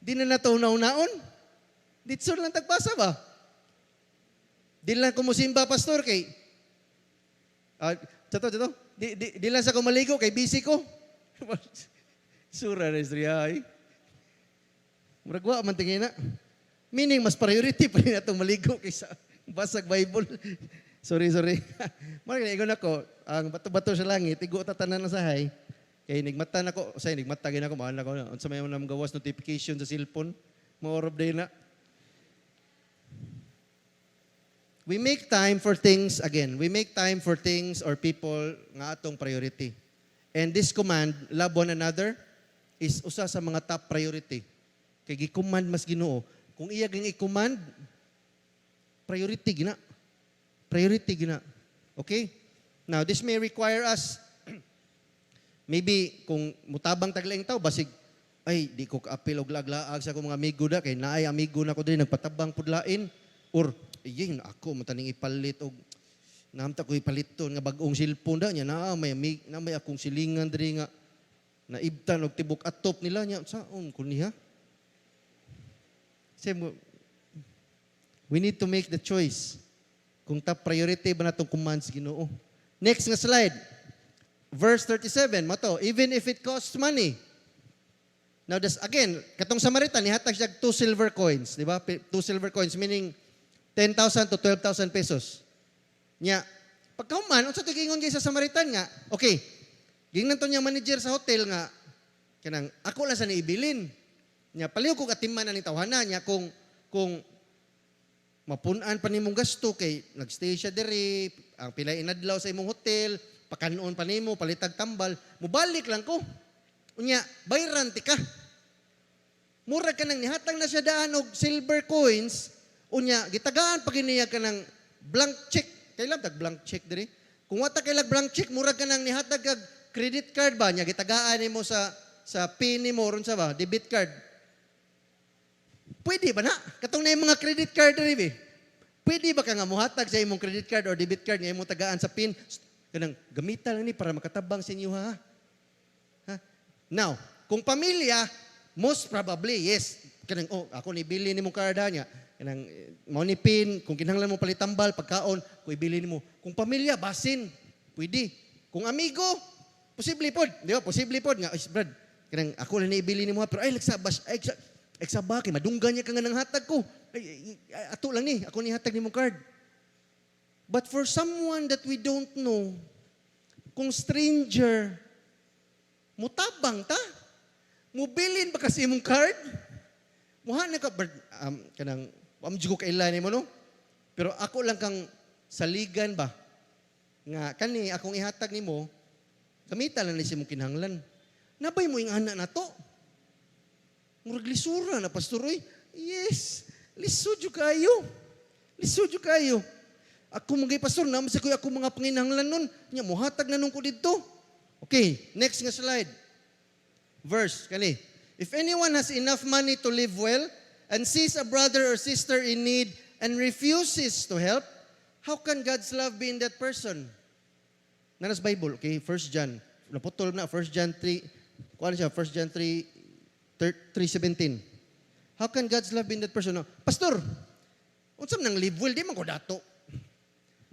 Di na nato naon. Ditso lang tagbasa ba? Di lang kumusimba, Pastor, kay Chato. Di lang sa kumaligo, kay busy ko. Sura na istorya, ay. Muragwa, man tingin na. Meaning, mas priority pa rin itong maligo kaysa basag Bible. Sorry. Marag na, igon ako, ang bato-bato sa langit, igo tatanan na sahay. Kaya nigmata na ko, nigmatagin ako, mahal na ko, sa may mga gawas notification sa cellphone, maorob day na. We make time for things, again, we make time for things or people nga atong priority. And this command, love one another, is usa sa mga top priority. Kay gi-command mas Ginoo. Kung iya ging i-command, priority gina. Okay? Now, this may require us, maybe, kung mutabang taglaing tao, basig, ay, di ko kaapil og laglaag sa akong mga amigo da, kay naay amigo na ko din, nagpatabang pudlain, or, iyin, ako, mataning ipalit, og, namta ko ipaliton, nga bagong cellphone da, niya, na may akong silingan, diri nga, naibtan og tibok atop nila nya saon kun niya. We need to make the choice kung top priority ba natong commands Ginoo. Next nga slide. Verse 37, mato, even if it costs money. Now, this, again, katong Samaritan, nihatag siya 2 silver coins, di ba? 2 silver coins, meaning 10,000 to 12,000 pesos. Nya, pagkahuman, unsa to gingon sa Samaritan nga, okay, gingnan to niya manager sa hotel nga, kanang, ako lang sa niibilin. Nya, paliw ko katiman na ni tawhana niya kung mapunan pa nimong gasto kay nagstay siya diri, ang pilay inadlaw sa imong hotel, pakanon pa nimo, palitag tambal, mubalik lang ko. Unya, bayran ti ka. Mura ka nang nihatag na siya daan og silver coins, unya, gitagaan pag iniya ka ng blank check. Kailan tag blank check diri? Kung wata kailag blank check, mura ka nang nihatag kag credit card ba niya, gitagaan nimo sa pin nimo ron sa ba, debit card. Pwede ba na? Katong na yung mga credit card diri, pwede ba ka nga muhatag sa imong credit card or debit card nga imong tagaan sa pin? Kanang gamitan lang ni para makatabang sa inyo ha. Now, kung pamilya, most probably, yes. Kanang, ako nibili ni mong karda niya. Kanang, mo ni pin, kung kinahanglan mo palitambal, pagkaon, kung ibili ni mo. Kung pamilya, basin, pwede. Kung amigo, posible pod. Di ba? Posible pod nga. Ay, Brad, kanang, ako lang naibili ni mo, pero ay, nagsabaki, madunggan niya ka nga ng hatag ko. Ay, ato lang ni, ako ni hatag ni mong card. But for someone that we don't know, kung stranger, mutabang ta? Mubilin ba kasi imong card? Muha na ka, kanang, amjigo kailan mo, no? Pero ako lang kang saligan ba? Nga, kani, akong ihatag ni mo, gamitan lang ni si mong kinahanglan. Nabay mo yung anak na to? Murag lisura na, pastoroy. Yes, lisodyo kayo. Lisodyo kayo. Ako mga pastor, naman sa kuya ako mga panginahanglan nun. Nya, muhatag na nung ko dito. Okay, next nga slide. Verse, kani. If anyone has enough money to live well and sees a brother or sister in need and refuses to help, how can God's love be in that person? Nanas Bible, okay, 1 John. Naputol na, 1 John 3, kuha siya, 1 John 3:17. How can God's love be in that person? No. Pastor, unsam nang live well, di man ko dato.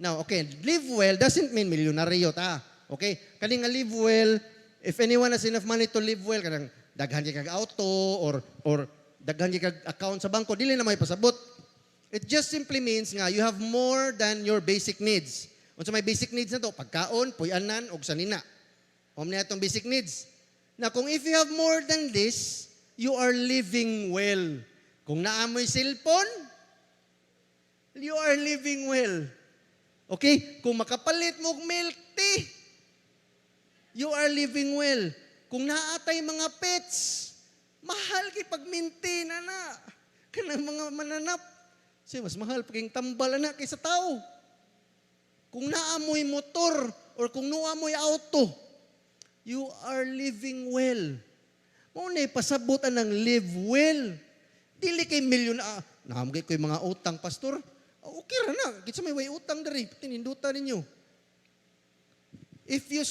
Now, okay, live well doesn't mean milyonaryo ta. Okay? Kani nga live well, if anyone has enough money to live well, kanang daghan kag auto or daghan kag account sa bangko, dili na may pasabot. It just simply means nga you have more than your basic needs. Unsa may basic needs na to? Pagkaon, puy-anan, og sanina. Niya itong basic needs. Now, kung if you have more than this, you are living well. Kung naamoy cellphone, you are living well. Okay? Kung makapalit mo og milk tea, you are living well. Kung naatay mga pets, mahal kay pag-maintain na. Kanang mga mananap. Kasi mas mahal paging tambal na kaysa tao. Kung naamoy motor or kung naamoy auto, you are living well. Muna pasabot ng live well. Dili kay milyon naamgay ko yung mga utang, pastor. Okay ra na. Kitsa may way utang dari. Tinindutan ninyo. If you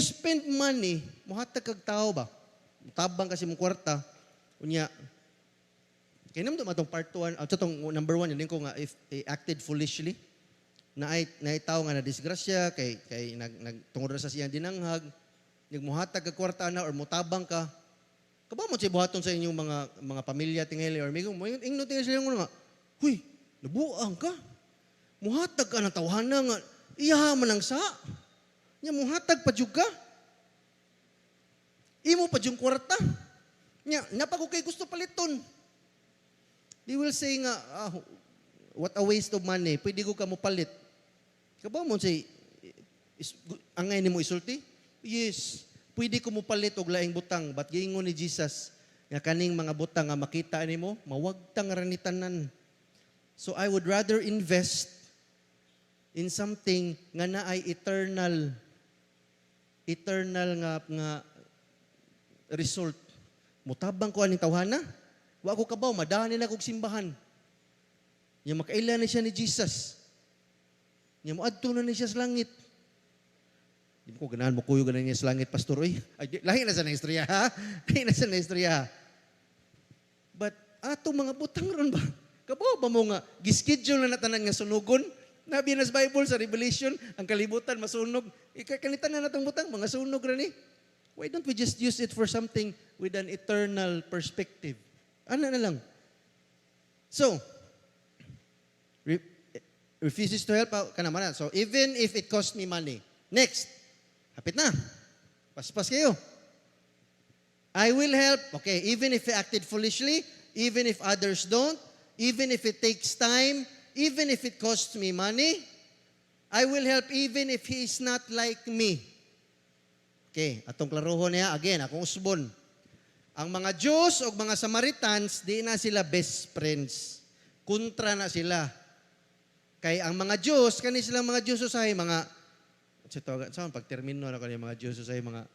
spend money, muhatag kag tao ba? Tabang kasi mong kwarta. Unya, kaya naman itong part 1, itong number 1, yun ko nga, if they acted foolishly, na tao nga na disgrasya, kay nagtungod sa siyang dinanghag, nagmuhatag kag kwarta na, or mutabang ka, kaba mo siya buhaton sa inyong mga pamilya tingili, or may ingno tingili sila nga, huy, nabuang ka, muhatag ka ng tawhana nga, iyahaman ang sa, nya muhatag pa ka, imo pa yung kwarta, nya, napag kay gusto paliton. They will say nga, what a waste of money, pwede ko ka mo palit. Kaba mo say, angay ni mo isulti? Yes, pwede ko mo palit og laing butang, but giingon ni Jesus, nga kaning mga butang nga makita ni mo, mawagtang ranitanan. So I would rather invest in something nga naay eternal nga result. Mutabang ko aning tawhana. Wa ko kabaw, madani na kog simbahan. Nya makaila na siya ni Jesus. Nya moadto na ni siya sa langit. Di ko ganahan mo kuyo ganan niya sa langit, pastor. Uy, lahi na sa istorya, ha? Lahi na sa istorya. But ato mga butang ron ba? Kabaw ba mo nga, gischedule na natanan nga sunugon? Nabi na sa Bible, sa Revelation, ang kalibutan masunog. Ikakanitan na natang butang, mga sunog rin eh. Why don't we just use it for something with an eternal perspective? Ano na lang? So, refuses to help out ka naman. So, even if it cost me money. Next. Hapit na. Paspas kayo. I will help. Okay, even if I acted foolishly, even if others don't, even if it takes time, even if it costs me money, I will help even if he is not like me. Okay, atong klaruhon niya. Again, akong usbon. Ang mga Jews o mga Samaritans, di na sila best friends. Kontra na sila. Kaya ang mga Jews, kani silang mga Jews usahay, mga, saan pag-termino na kani mga Jews usahay, mga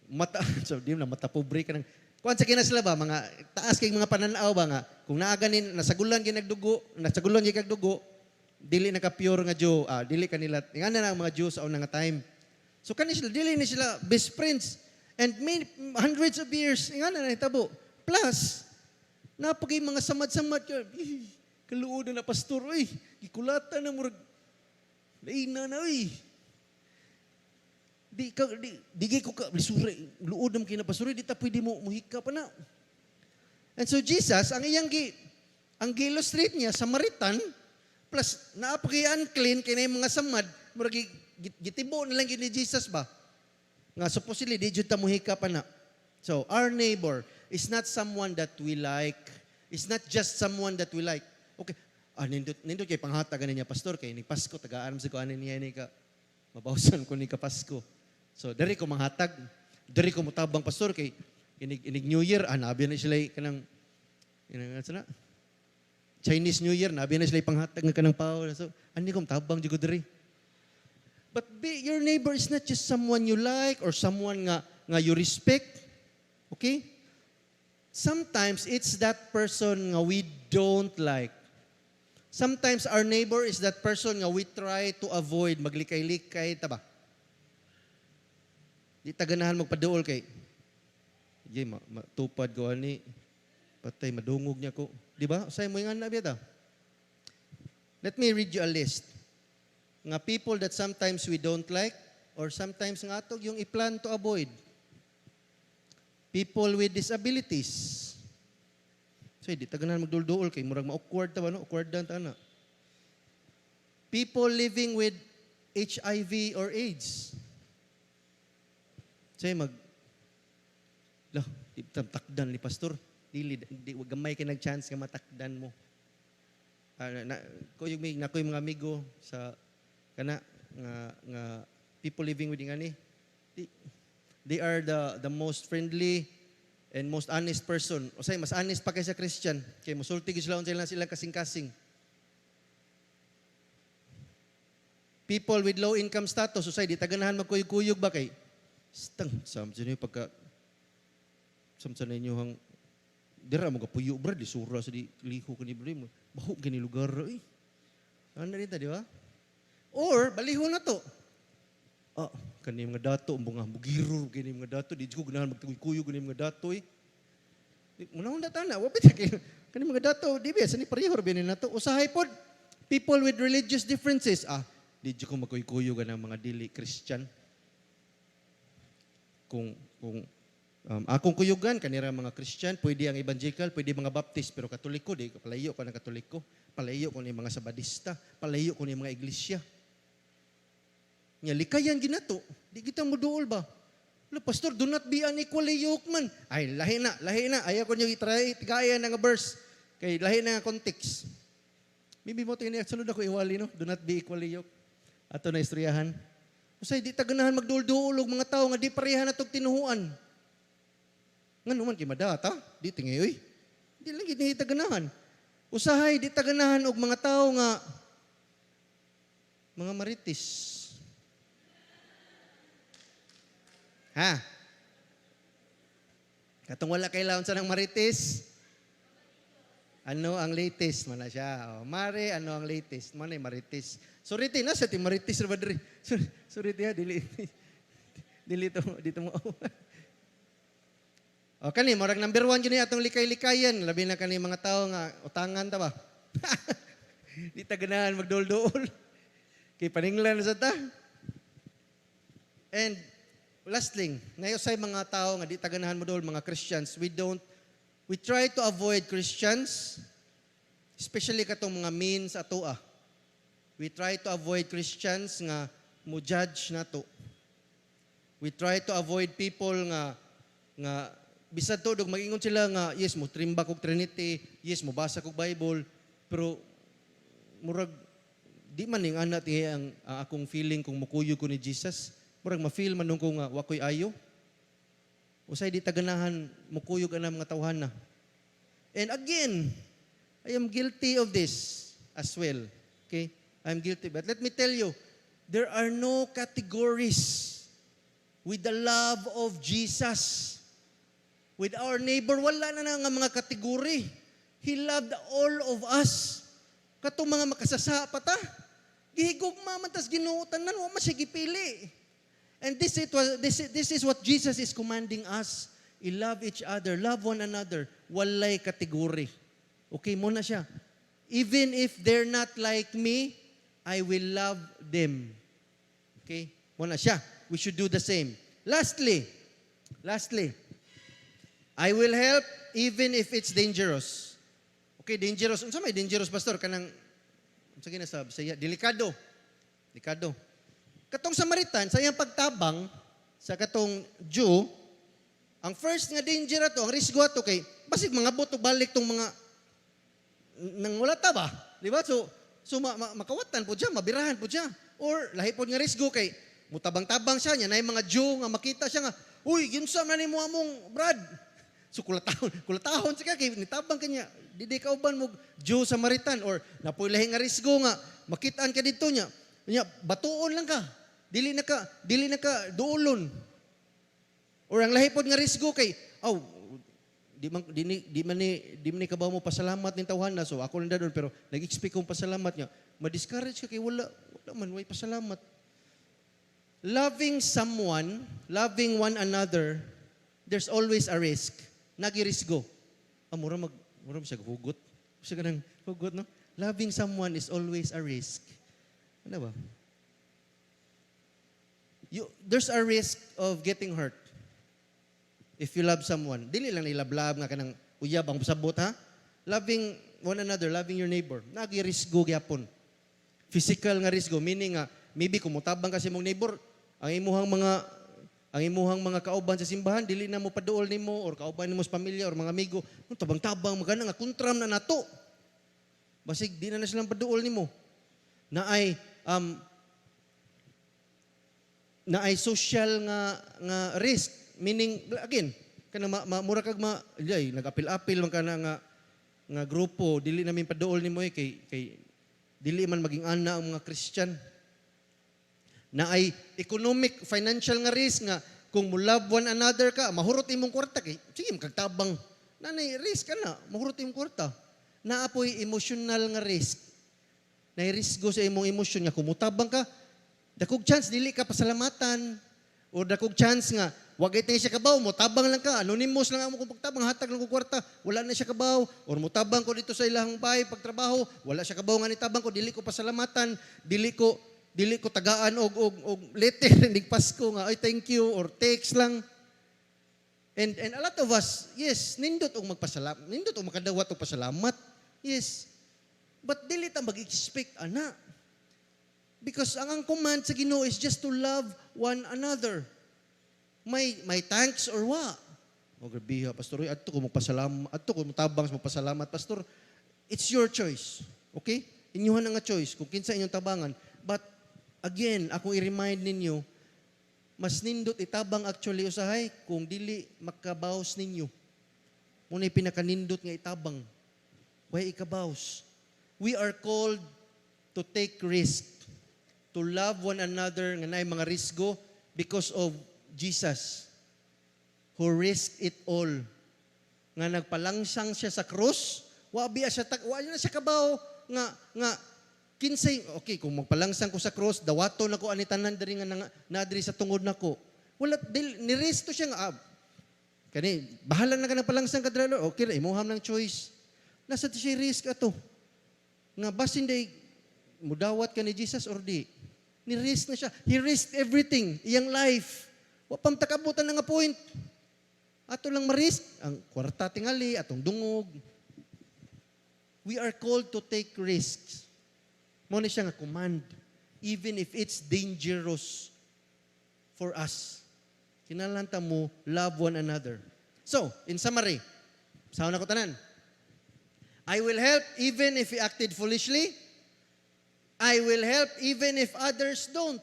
mata, so di na mata pobre ka ng, kuan sa kina sila ba, mga taas kay mga pananaw ba nga, kung naaganin, nasagulan ginagdugo, nasagulan gigagdugo, dili na ka-pure nga Jew, dili kanila, nga na ang mga Jews sa unang time. So kani sila, dili ni sila best friends, and hundreds of years, nga na nahitabo. Plus, napagay mga samad-samad, kaluodan na pastor, oy, gikulatan na murag, laina na, oy. Di ko ka, lisura, luod naman kinapasuri, di ta pwede mo muhika pa na. And so Jesus, ang gi-illustrate niya, Samaritan, plus naapag-unclean, kaya yung mga samad, murag gitibo na lang yun ni Jesus ba? Nga, supposedly, di dyan ta muhika pa na. So, our neighbor is not someone that we like. It's not just someone that we like. Okay, nindot kay panghatagan niya, pastor, kay ni Pasko, taga-aram sa ko, niya ni ka, mabawsan ko ni ka Pasko. So, dari ko manghatag, dari ko mutabang pastor, kay inig New Year, nabi na sila kanang, Chinese New Year, nabi na sila panghatag ng kanang pao. So, ani ko mutabang, di ko dari. But your neighbor is not just someone you like or someone nga you respect. Okay? Sometimes it's that person nga we don't like. Sometimes our neighbor is that person nga we try to avoid, maglikay-likay, taba. Di taganahan magpaduol kay, matupad ko ani, patay, madungog niya ko. Di ba? Say mo yung nabi ito. Let me read you a list. Nga people that sometimes we don't like, or sometimes nga atog yung i-plan to avoid. People with disabilities. So, di taganahan magdulduol kay murag ma-awkward ta ba, no? Awkward dan ta na. People living with HIV or AIDS. So, takdan ni pastor. Di gamay kay nag-chance nga matakdan mo. Ko yung mga amigo sa kana nga people living with ngani. They are the most friendly and most honest person. O say, mas honest pa kaysa Christian. Kaya musulti sila sila kasing-kasing. People with low income status, o say, di taganahan magkuyog-kuyog ba kay? Stang, samsa niyo pagka, samsa ninyo hang, dira mo kapuyo, brad, di sura sa di liho ka ni brad, bahog gani lugar, eh. Ano rin ta, di ba? Or, baliho na to. Kani mga dato, mga bugiro, kani mga dato, di ko ganahan magtukuy-kuyo, kani mga dato, eh. Munahon na tana, wapit kani mga dato, di ba, sani parihor, binin na to. Usahay pod, people with religious differences, di ko magkuy-kuyo ka ng mga dili Christian. Kung akong kuyugan, kanira mga Christian, pwede ang evangelical, pwede mga Baptist, pero Katoliko, di palayo ko ng Katoliko, palayo ko ng mga Sabadista, palayo ko ng mga iglesia. Nga, likayan ginato, di kita mo dool ba? Pastor, do not be unequally yoked man. Ay, lahi na. Ayaw ko nyo itry, tigaya na nga verse. Kay lahi na nga context. Maybe mo tingin niya, salud ako iwali, no? Do not be equally yoked. Ato na istoryahan. Usay, di taganahan magduol-duol og mga tao nga di pareha na tog tinuhuan. Nga naman kay madata, di tingayoy. Di lang gid taganahan. Usahay di taganahan og mga tao nga mga marites. Ha? Katong wala kay laon sa nang marites. Ano ang latest man na siya. Oh, Mare, ano ang latest? Man ay marites. Sorry ti nasa ti marites ra ba diri? Sorry ti ha dili. Dili to dito mo. O kani murag number 1 gyud ni atong likay-likayan, labi na kani mga tao nga utangan ta ba. Di ta ganahan magdol-dol. Kay paninglan sa ta. And last thing, ngayosay mga tao nga di ta ganahan mo dol mga Christians, we try to avoid Christians, especially katong mga means atoa. We try to avoid Christians nga mo judge nato. We try to avoid people nga bisad to dog magingon sila nga yes mo trimba kog Trinity, yes mo basa kog Bible, pero murag di man ning ana ti ang akong feeling kung mukuyo ko ni Jesus. Murag ma-feel man nung ko nga wakoy ayo. Usay di taganahan mukuyog ana mga tawhana. And again, I am guilty of this as well. Okay? I'm guilty. But let me tell you, there are no categories with the love of Jesus. With our neighbor, wala na nga mga kategory. He loved all of us. Katong mga makasasa pa ta. Gihigugma man tas ginuutan nan wa man siya gipili. And this is what Jesus is commanding us. I love each other, love one another. Walay kategory. Okay, muna siya. Even if they're not like me, I will love them. Okay, muna siya. We should do the same. Lastly, I will help even if it's dangerous. Okay, dangerous. Unsa may dangerous, pastor? Kanang unsa ginasab saya delikado. Delikado. Katong Samaritan, sa iyang pagtabang sa katong Jew, ang first nga danger ato, ang risgo ato kay basig mga boto balik tong mga nang wala ta ba? Di ba? So makawatan po siya, mabirahan po siya. Or lahi po nga risgo kay mutabang-tabang siya niya na yung mga Jew nga makita siya nga, uy, ginsa man nimo among brad. So kulatahon siya kay nitabang kanya. Didi ka uban mo Jew Samaritan or napoy lahi nga risgo nga makitaan ka dito niya. Nya batuon lang ka. Dili na ka duolon. Or ang lahi pod nga risgo kay, di man ni kabaw mo pasalamat ning tawhana. So ako lang dadon pero nag-expect kong pasalamat niya. Ma-discourage ka kay wala man way pasalamat. Loving someone, loving one another, there's always a risk. Nagirisgo. Mura siya hugot. Siya ganang hugot, no? Loving someone is always a risk. Ano ba? There's a risk of getting hurt. If you love someone. Dili lang nilablab nga kanang uyab ang sabot, ha? Loving one another, loving your neighbor. Nagirisgo gyapon. Physical nga risgo, meaning nga, maybe kumutabang kasi mong neighbor, ang imuhang mga kauban sa simbahan, dili na mo paduol nimo or kauban nimo sa pamilya or mga amigo, tabang-tabang magana nga kontram na nato. Basig di na silang paduol nimo. Na ay social nga risk, meaning again kana mura kag nag-apil-apil man kana nga grupo dili namin paduol nimo kay dili man maging ana ang mga Christian. Na ay economic, financial nga risk nga kung mo love one another ka, mahurot imong kwarta kay sige magtabang. Nanay risk ka na, mahurot imong kwarta. Naapoy emotional nga risk. Nay risgo sa imong emosyon nga kumutabang ka, dakog chance dili ka pasalamatan o dakog chance nga wag ite siya kabaw mo tabang lang ka anonymous lang amo kung pagtabang hatag lang ko kwarta wala na siya kabaw or mutabang ko dito sa ilahang bahay pagtrabaho wala siya kabaw nga nitabang ko dili ko pasalamatan dili ko tagaan og letter ning Pasko nga ay thank you or text lang and a lot of us yes nindot og magpasalamat nindot og makadawat og pasalamat yes but dili ta mag-expect ana. Because ang command sa Ginoo is just to love one another. May thanks or what? Grabe ha, pastor. Adto ko magpasalamat, adto ko mutabang sa magpasalamat, pastor. It's your choice. Okay? Inyuhan nga choice kung kinsa inyong tabangan. But again, ako i-remind ninyo, mas nindot itabang actually usahay kung dili makabaws ninyo. Muna'y pinakanindot nga itabang. Why ikabaws? We are called to take risk. To love one another nga naay mga risgo because of Jesus who risked it all. Nga nagpalangsang siya sa krus Wa biya siya wa na siya kabaw nga kinsay okay kung magpalangsang ko sa cross dawato na ko ani tanan diri nga nadri sa tungod nako. Wala niresto siya nga kani bahala na ka ng palangsang ka diri Lord. Okay ra imuham ng choice. Nasa siya risk ato. Nga basin day mudawat ka ni Jesus or di. Ni-risk na siya. He risked everything. Iyang life. Wa pam takabutan nga point. Ato lang marisk. Ang kwarta tingali, atong dungog. We are called to take risks. Mo ni siya nga command. Even if it's dangerous for us. Kinalanta mo, love one another. So, in summary, saan na ko tanan? I will help even if he acted foolishly. I will help even if others don't.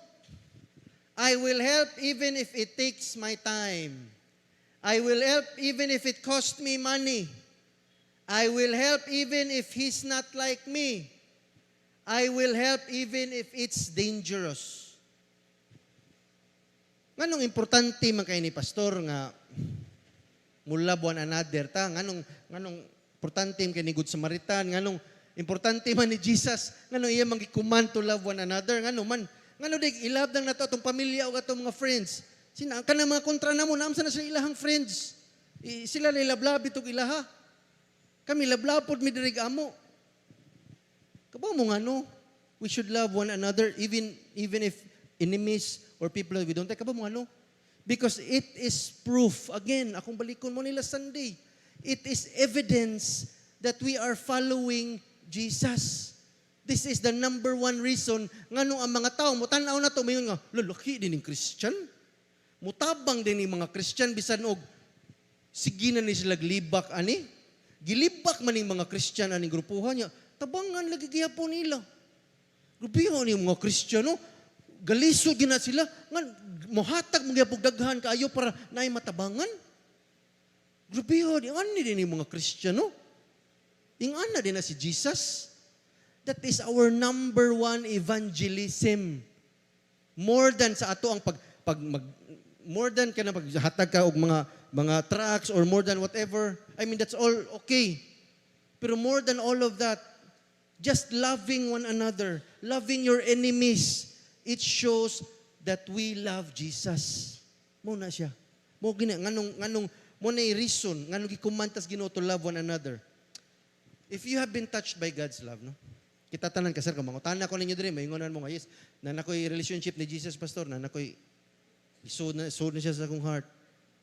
I will help even if it takes my time. I will help even if it costs me money. I will help even if he's not like me. I will help even if it's dangerous. Nganong importante man kay ni pastor nga mula one another ta nganong importante kay ni Good Samaritan nganong importante man ni Jesus ngano iya mangikuman to love one another ngano dig ilab lang nato atong pamilya o atong mga friends sina kana mga kontra namo naamsa na sila ilahang friends sila lablab itog ilaha kami lablapod mi diri amo kabaw mo ngano we should love one another even if enemies or people that we don't like kabaw mo ngano because it is proof again akong balikon mo nila Sunday it is evidence that we are following Jesus. This is the number one reason nganong ang mga tao mutanaw na to mayon nga lalaki din ng Christian. Mutabang din ng mga Christian bisan og sige na ni sila glibak ani. Gilibak man ning mga Christian aning grupuhan niya. Tabangan lagi gihapon nila. Grupiho ni mga Christian no. Galisod gina sila ngan mohatag mo gyapon daghan kaayo para naay matabangan. Grupiho di ani din mga Christian no. Ingana din na si Jesus. That is our number one evangelism. More than sa ato ang more than ka na paghatag ka og mga tracts or more than whatever. I mean, that's all okay. Pero more than all of that, just loving one another, loving your enemies, it shows that we love Jesus. Mo na siya. Mo gina nganong mo na reason nganong gikumantas Ginoo to love one another. If you have been touched by God's love, no? Kita tanan ka sir, kamangutan na ko ninyo diri, maingonan mo nga, yes, na nakoy relationship ni Jesus, pastor, na nakoy, isod na siya sa akong heart.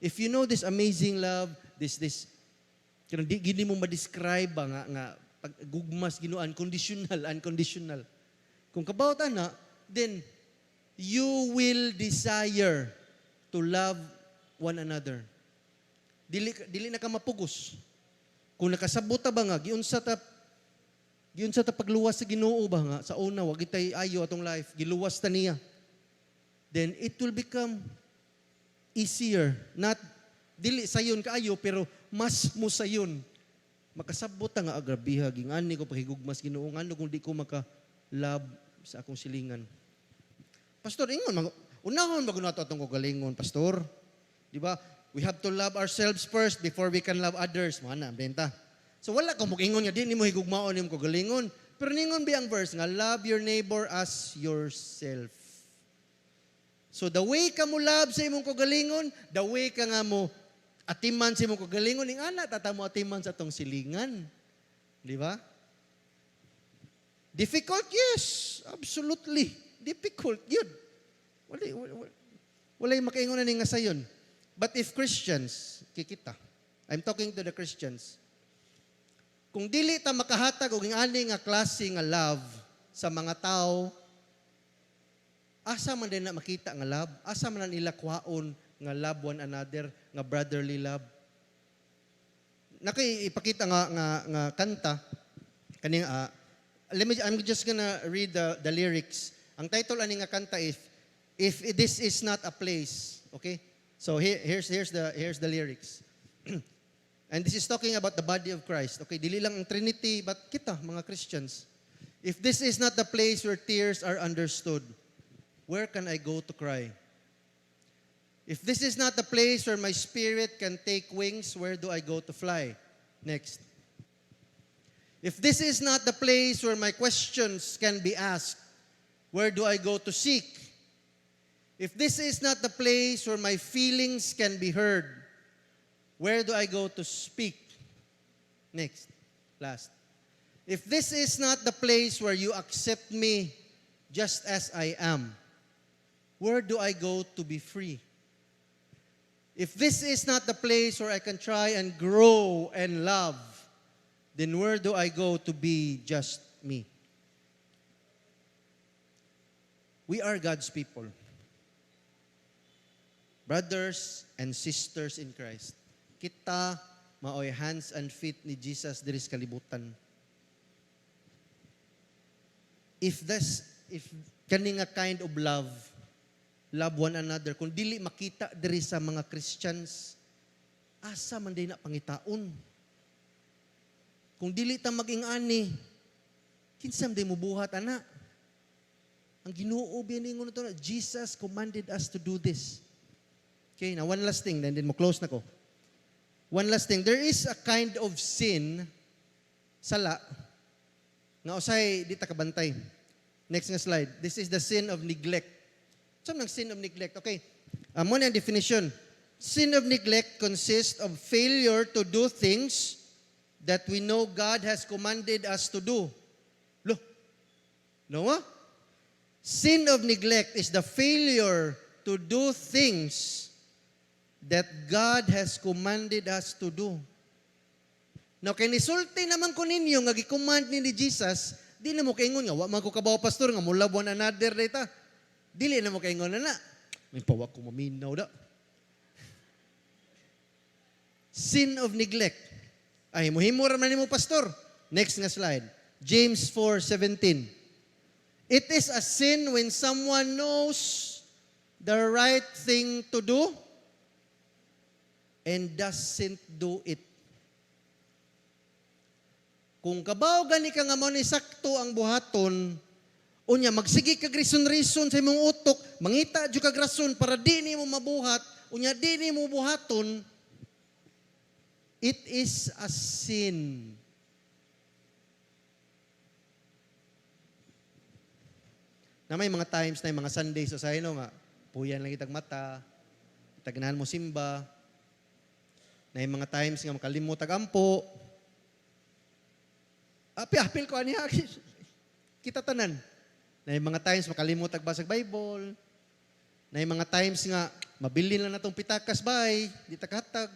If you know this amazing love, this, gini mo ma-describe ba nga paggugmas, Ginoo, unconditional. Kung kabawat na, then, you will desire to love one another. Dili na ka mapugos. Kung nakasabot ba nga, giunsa ta pagluwas sa Ginoo ba nga, sa una, wag itay ayo atong life, giluwas ta niya. Then it will become easier. Not, dili sayon kaayo, pero mas mo sayon. Makasabot ta nga, agrabiha, gingani ko pakigugmas Ginoo, ngano kung di ko maka-love sa akong silingan. Pastor, ingon, unahon ba nato atong kagalingon, pastor? Di ba? We have to love ourselves first before we can love others. Mana, benta. So wala ko mag-ingon nga, di mo higugmaon yung kagalingon. Pero ningon ba ang verse nga, love your neighbor as yourself. So the way ka mo love sa imong kagalingon, the way ka nga mo atiman sa imong kagalingon, ning ana, tata mo atiman sa tong silingan. Di ba? Difficult? Yes. Absolutely. Difficult. Yun. Walay makaingon na nga sayon. But if Christians, kikita, I'm talking to the Christians, kung dili ta makahatag og ani nga klase nga love sa mga tao, asa man din na makita nga love? Asa man nila kuhaon nga love one another, nga brotherly love? Nakay ipakita nga kanta kaning I'm just gonna read the lyrics. Ang title ani nga kanta is If This Is Not a Place, okay? So here's the lyrics. And this is talking about the body of Christ. Okay, dili lang ang Trinity, but kita, mga Christians. If this is not the place where tears are understood, where can I go to cry? If this is not the place where my spirit can take wings, where do I go to fly? Next. If this is not the place where my questions can be asked, where do I go to seek? If this is not the place where my feelings can be heard, where do I go to speak? Next, last. If this is not the place where you accept me just as I am, where do I go to be free? If this is not the place where I can try and grow and love, then where do I go to be just me? We are God's people. Brothers and sisters in Christ. Kita maoy hands and feet ni Jesus diri sa kalibutan. If kani nga kind of love one another, kung dili makita diri sa mga Christians, asa man din na pangitaon. Kung dili ta maging ani, kinsam din mo buhat, ana. Ang Ginoo biningon ito na, Jesus commanded us to do this. Okay, now one last thing, then mo close na ko. One last thing, there is a kind of sin, sala, nga usay di ta kabantay. Next nga slide. This is the sin of neglect. Saan ang sin of neglect? Okay, muna ang definition. Sin of neglect consists of failure to do things that we know God has commanded us to do. Look, no? Sin of neglect is the failure to do things that God has commanded us to do. Now, kay nisulti naman ko ninyo nga gi-command ni Jesus, di na mo kaingon nga, wa man ko kabaw pastor nga mula buwan another data. Dili na mo kaingon na. May pawak ko maminaw da. Sin of neglect. Ay, muhimo raman ni mo pastor. Next nga slide. James 4:17. It is a sin when someone knows the right thing to do and doesn't do it. Kung kabaw gani ka nga mo ni sakto ang buhaton, unya magsigi kag rison-rison sa imong utok, mangita jud kag rason para di ni mo mabuhat, unya di ni mo buhaton, it is a sin. Na may mga times na yung mga Sundays so sa ino nga, puyan lang itag mata, itagnahan mo simba, na yung mga times nga makalimot tagampo, apil ko aniya, kita tanan. Na yung mga times makalimot tagbasag Bible, na yung mga times nga, mabili lang na itong pitakas bay, di taghatag.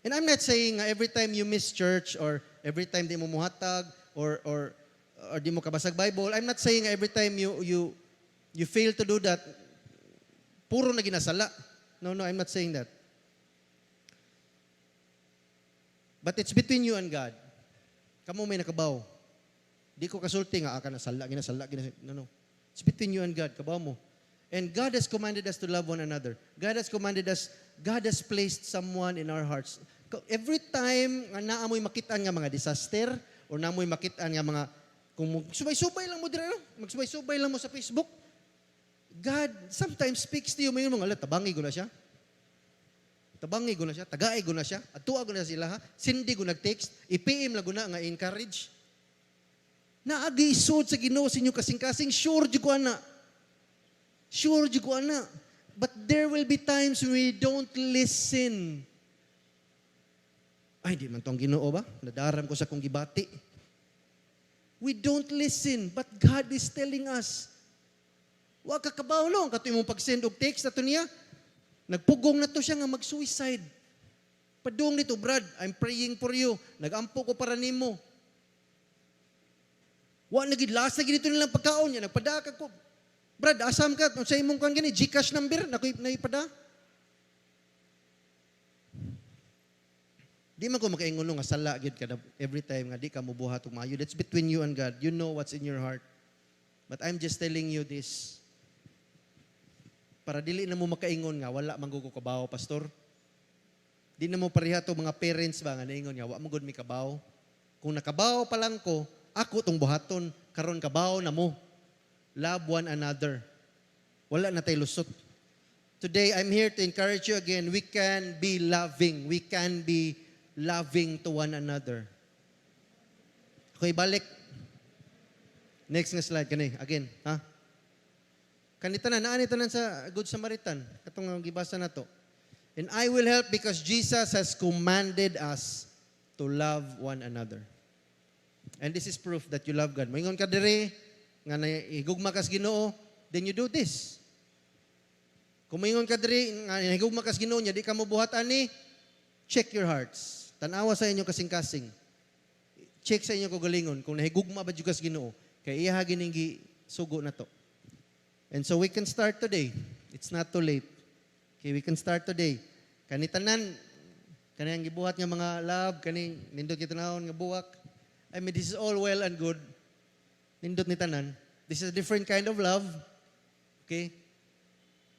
And I'm not saying every time you miss church or every time di mo muhatag or di mo kabasag Bible, I'm not saying every time you fail to do that, puro na ginasala. No, I'm not saying that. But it's between you and God. Kamu may nakabaw. Di ko kasulti nga, ginasala. No. It's between you and God. Kabaw mo. And God has commanded us to love one another. God has placed someone in our hearts. Every time nga naamoy makitaan nga mga disaster or naamoy makitaan nga mga kung magsubay-subay lang mo dira, magsubay-subay lang mo sa Facebook, God sometimes speaks to you, may mga, tabangi ko na siya. Tabangi ko na siya, tagaay ko na siya, atuwa ko na sila ha, sindi ko nag-text, i-PM lang ko na nga encourage. Naagi isod sa Ginoo sa inyo kasing-kasing, sure di ko ana. Sure di ko ana. But there will be times when we don't listen. Ay, di man to ang Ginoo ba? Nadaram ko sa kong gibati. We don't listen, but God is telling us, wa ka kabaw long, katoy mong pag-send og text ato niya, nagpugong na to siya nga mag-suicide. Padung nito, Brad, I'm praying for you. Nag-ampo ko para nimo. Wa nagid last na ginito nilang pagkaon niya, nagpadaka ko. Brad, asam ka, sa imong kan gani, GCash number, naipada. Di man ko makaingon nga sala gyud kada every time nga di ka mubuhat og maayo. That's between you and God. You know what's in your heart. But I'm just telling you this. Para dili na mo makaingon nga wala man ko kabaw, pastor. Di na mo pareha to mga parents ba nga naingon nga wa mo gud mi kabaw. Kung nakabaw pa lang ko, ako tong buhaton karon kabaw na mo. Love one another. Wala na tay lusot. Today I'm here to encourage you again. We can be loving. We can be loving to one another. Okay, balik. Next nga slide, kani. Again, ha? Kanitanan, naanitanan sa Good Samaritan. Katong gibasa na to. And I will help because Jesus has commanded us to love one another. And this is proof that you love God. Moingon ka dire, nga higugma kas Ginoo, then you do this. Kung moingon ka dire, nga higugma kas Ginoo nya, di ka mo buhat ani, check your hearts. Tanawa sa inyo kasing-kasing. Check sa inyo kagalingon kung nahigugma ba jud kas Ginoo. Kay iya gining sugo na to. And so we can start today. It's not too late. Okay, we can start today. Kani tanan, kani ang gibuhat nga mga love, kani nindot kita naon nga buwak. I mean, this is all well and good. Nindot ni tanan. This is a different kind of love. Okay?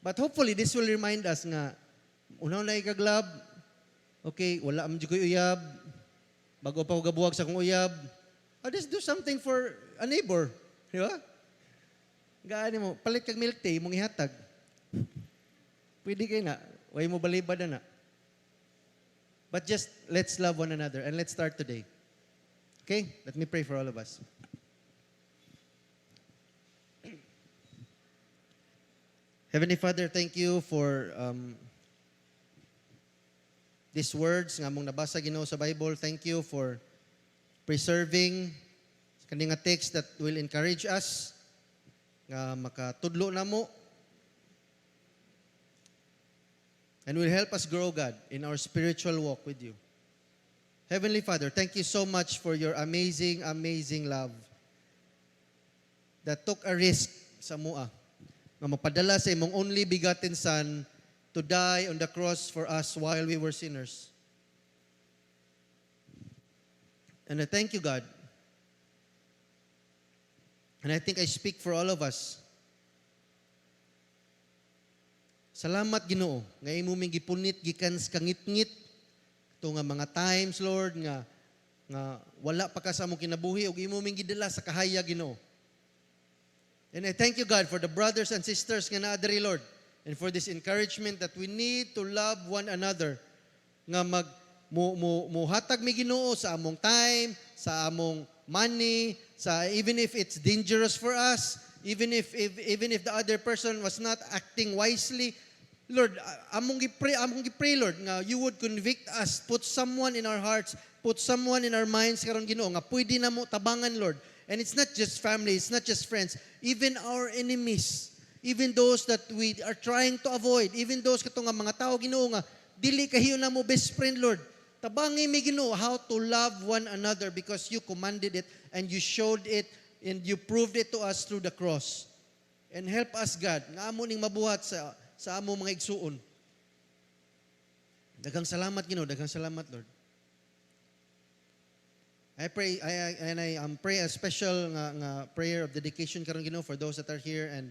But hopefully, this will remind us nga, unaw na ikag-love, okay, wala am ko uyab, bago pa ko gabuwag sa kong uyab, just do something for a neighbor. Di ba? Gaani mo, palit kag milk tea, mong ihatag. Pwede kayo na. Way mo balibad na. But just, let's love one another and let's start today. Okay? Let me pray for all of us. Heavenly Father, thank you for these words nga mong nabasa Ginoo sa Bible. Thank you for preserving kaning nga text that will encourage us nga makatudlo na mo and will help us grow, God, in our spiritual walk with you. Heavenly Father, thank you so much for your amazing, amazing love that took a risk sa mua nga mapadala sa imong only begotten Son to die on the cross for us while we were sinners. And I thank you, God. And I think I speak for all of us. Salamat, Ginoo, nga imo ming gipunit gikan sa kangit-ngit ito nga mga times, Lord, nga wala pa ka sa among kinabuhi ug imo ming gidala sa kahaya, Ginoo. And I thank you, God, for the brothers and sisters nga naa diri, Lord, and for this encouragement that we need to love one another, nga muhatag mi Ginoo sa among time, sa among money, sa even if it's dangerous for us, even if the other person was not acting wisely, Lord, among gipray, Lord, nga you would convict us, put someone in our hearts, put someone in our minds karon Ginoo nga pwede na mo tabangan, Lord. And it's not just family, it's not just friends, even our enemies, even those that we are trying to avoid, even those katong nga mga tao Ginoo nga dili kahiyo na mo best friend, Lord. Tabangi mi Ginoo how to love one another because you commanded it and you showed it and you proved it to us through the cross. And help us, God, nga amo ning mabuhat sa amo mga igsuon. Daghang salamat Ginoo, daghang salamat, Lord. I pray pray a special nga prayer of dedication karon Ginoo for those that are here and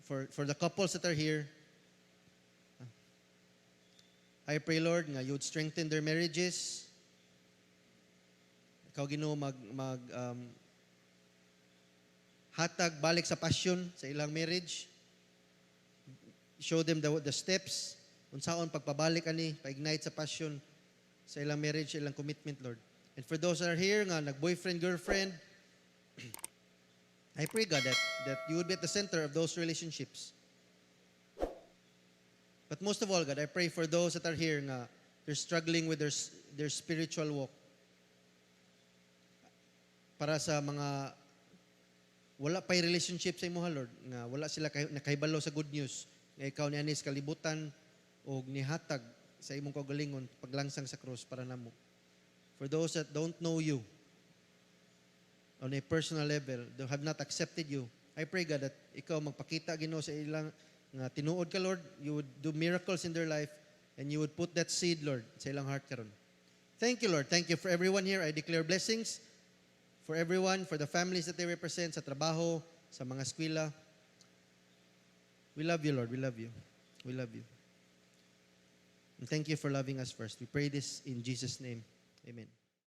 for the couples that are here. I pray, Lord, nga you would strengthen their marriages. Ikaw Ginoo hatag balik sa passion sa ilang marriage. Show them the steps unsaon pagpabalik ani pa-ignite sa passion sa ilang marriage, ilang commitment, Lord. And for those that are here nga nag-boyfriend, girlfriend, I pray, God, that you would be at the center of those relationships. But most of all, God, I pray for those that are here nga they're struggling with their spiritual walk. Para sa mga wala pa'y relationship sa imuha, Lord, nga wala sila nakahibalo sa good news, nga ikaw ni anis kalibutan o nihatag sa imong kaugalingon paglangsang sa krus para namo. For those that don't know you on a personal level, they have not accepted you, I pray, God, that ikaw magpakita Ginoo sa ilang nga tinuod ka, Lord, you would do miracles in their life and you would put that seed, Lord, sa ilang heart karon. Thank you, Lord. Thank you for everyone here. I declare blessings for everyone, for the families that they represent, sa trabaho, sa mga eskwela. We love you, Lord. We love you. We love you. And thank you for loving us first. We pray this in Jesus' name. Amen.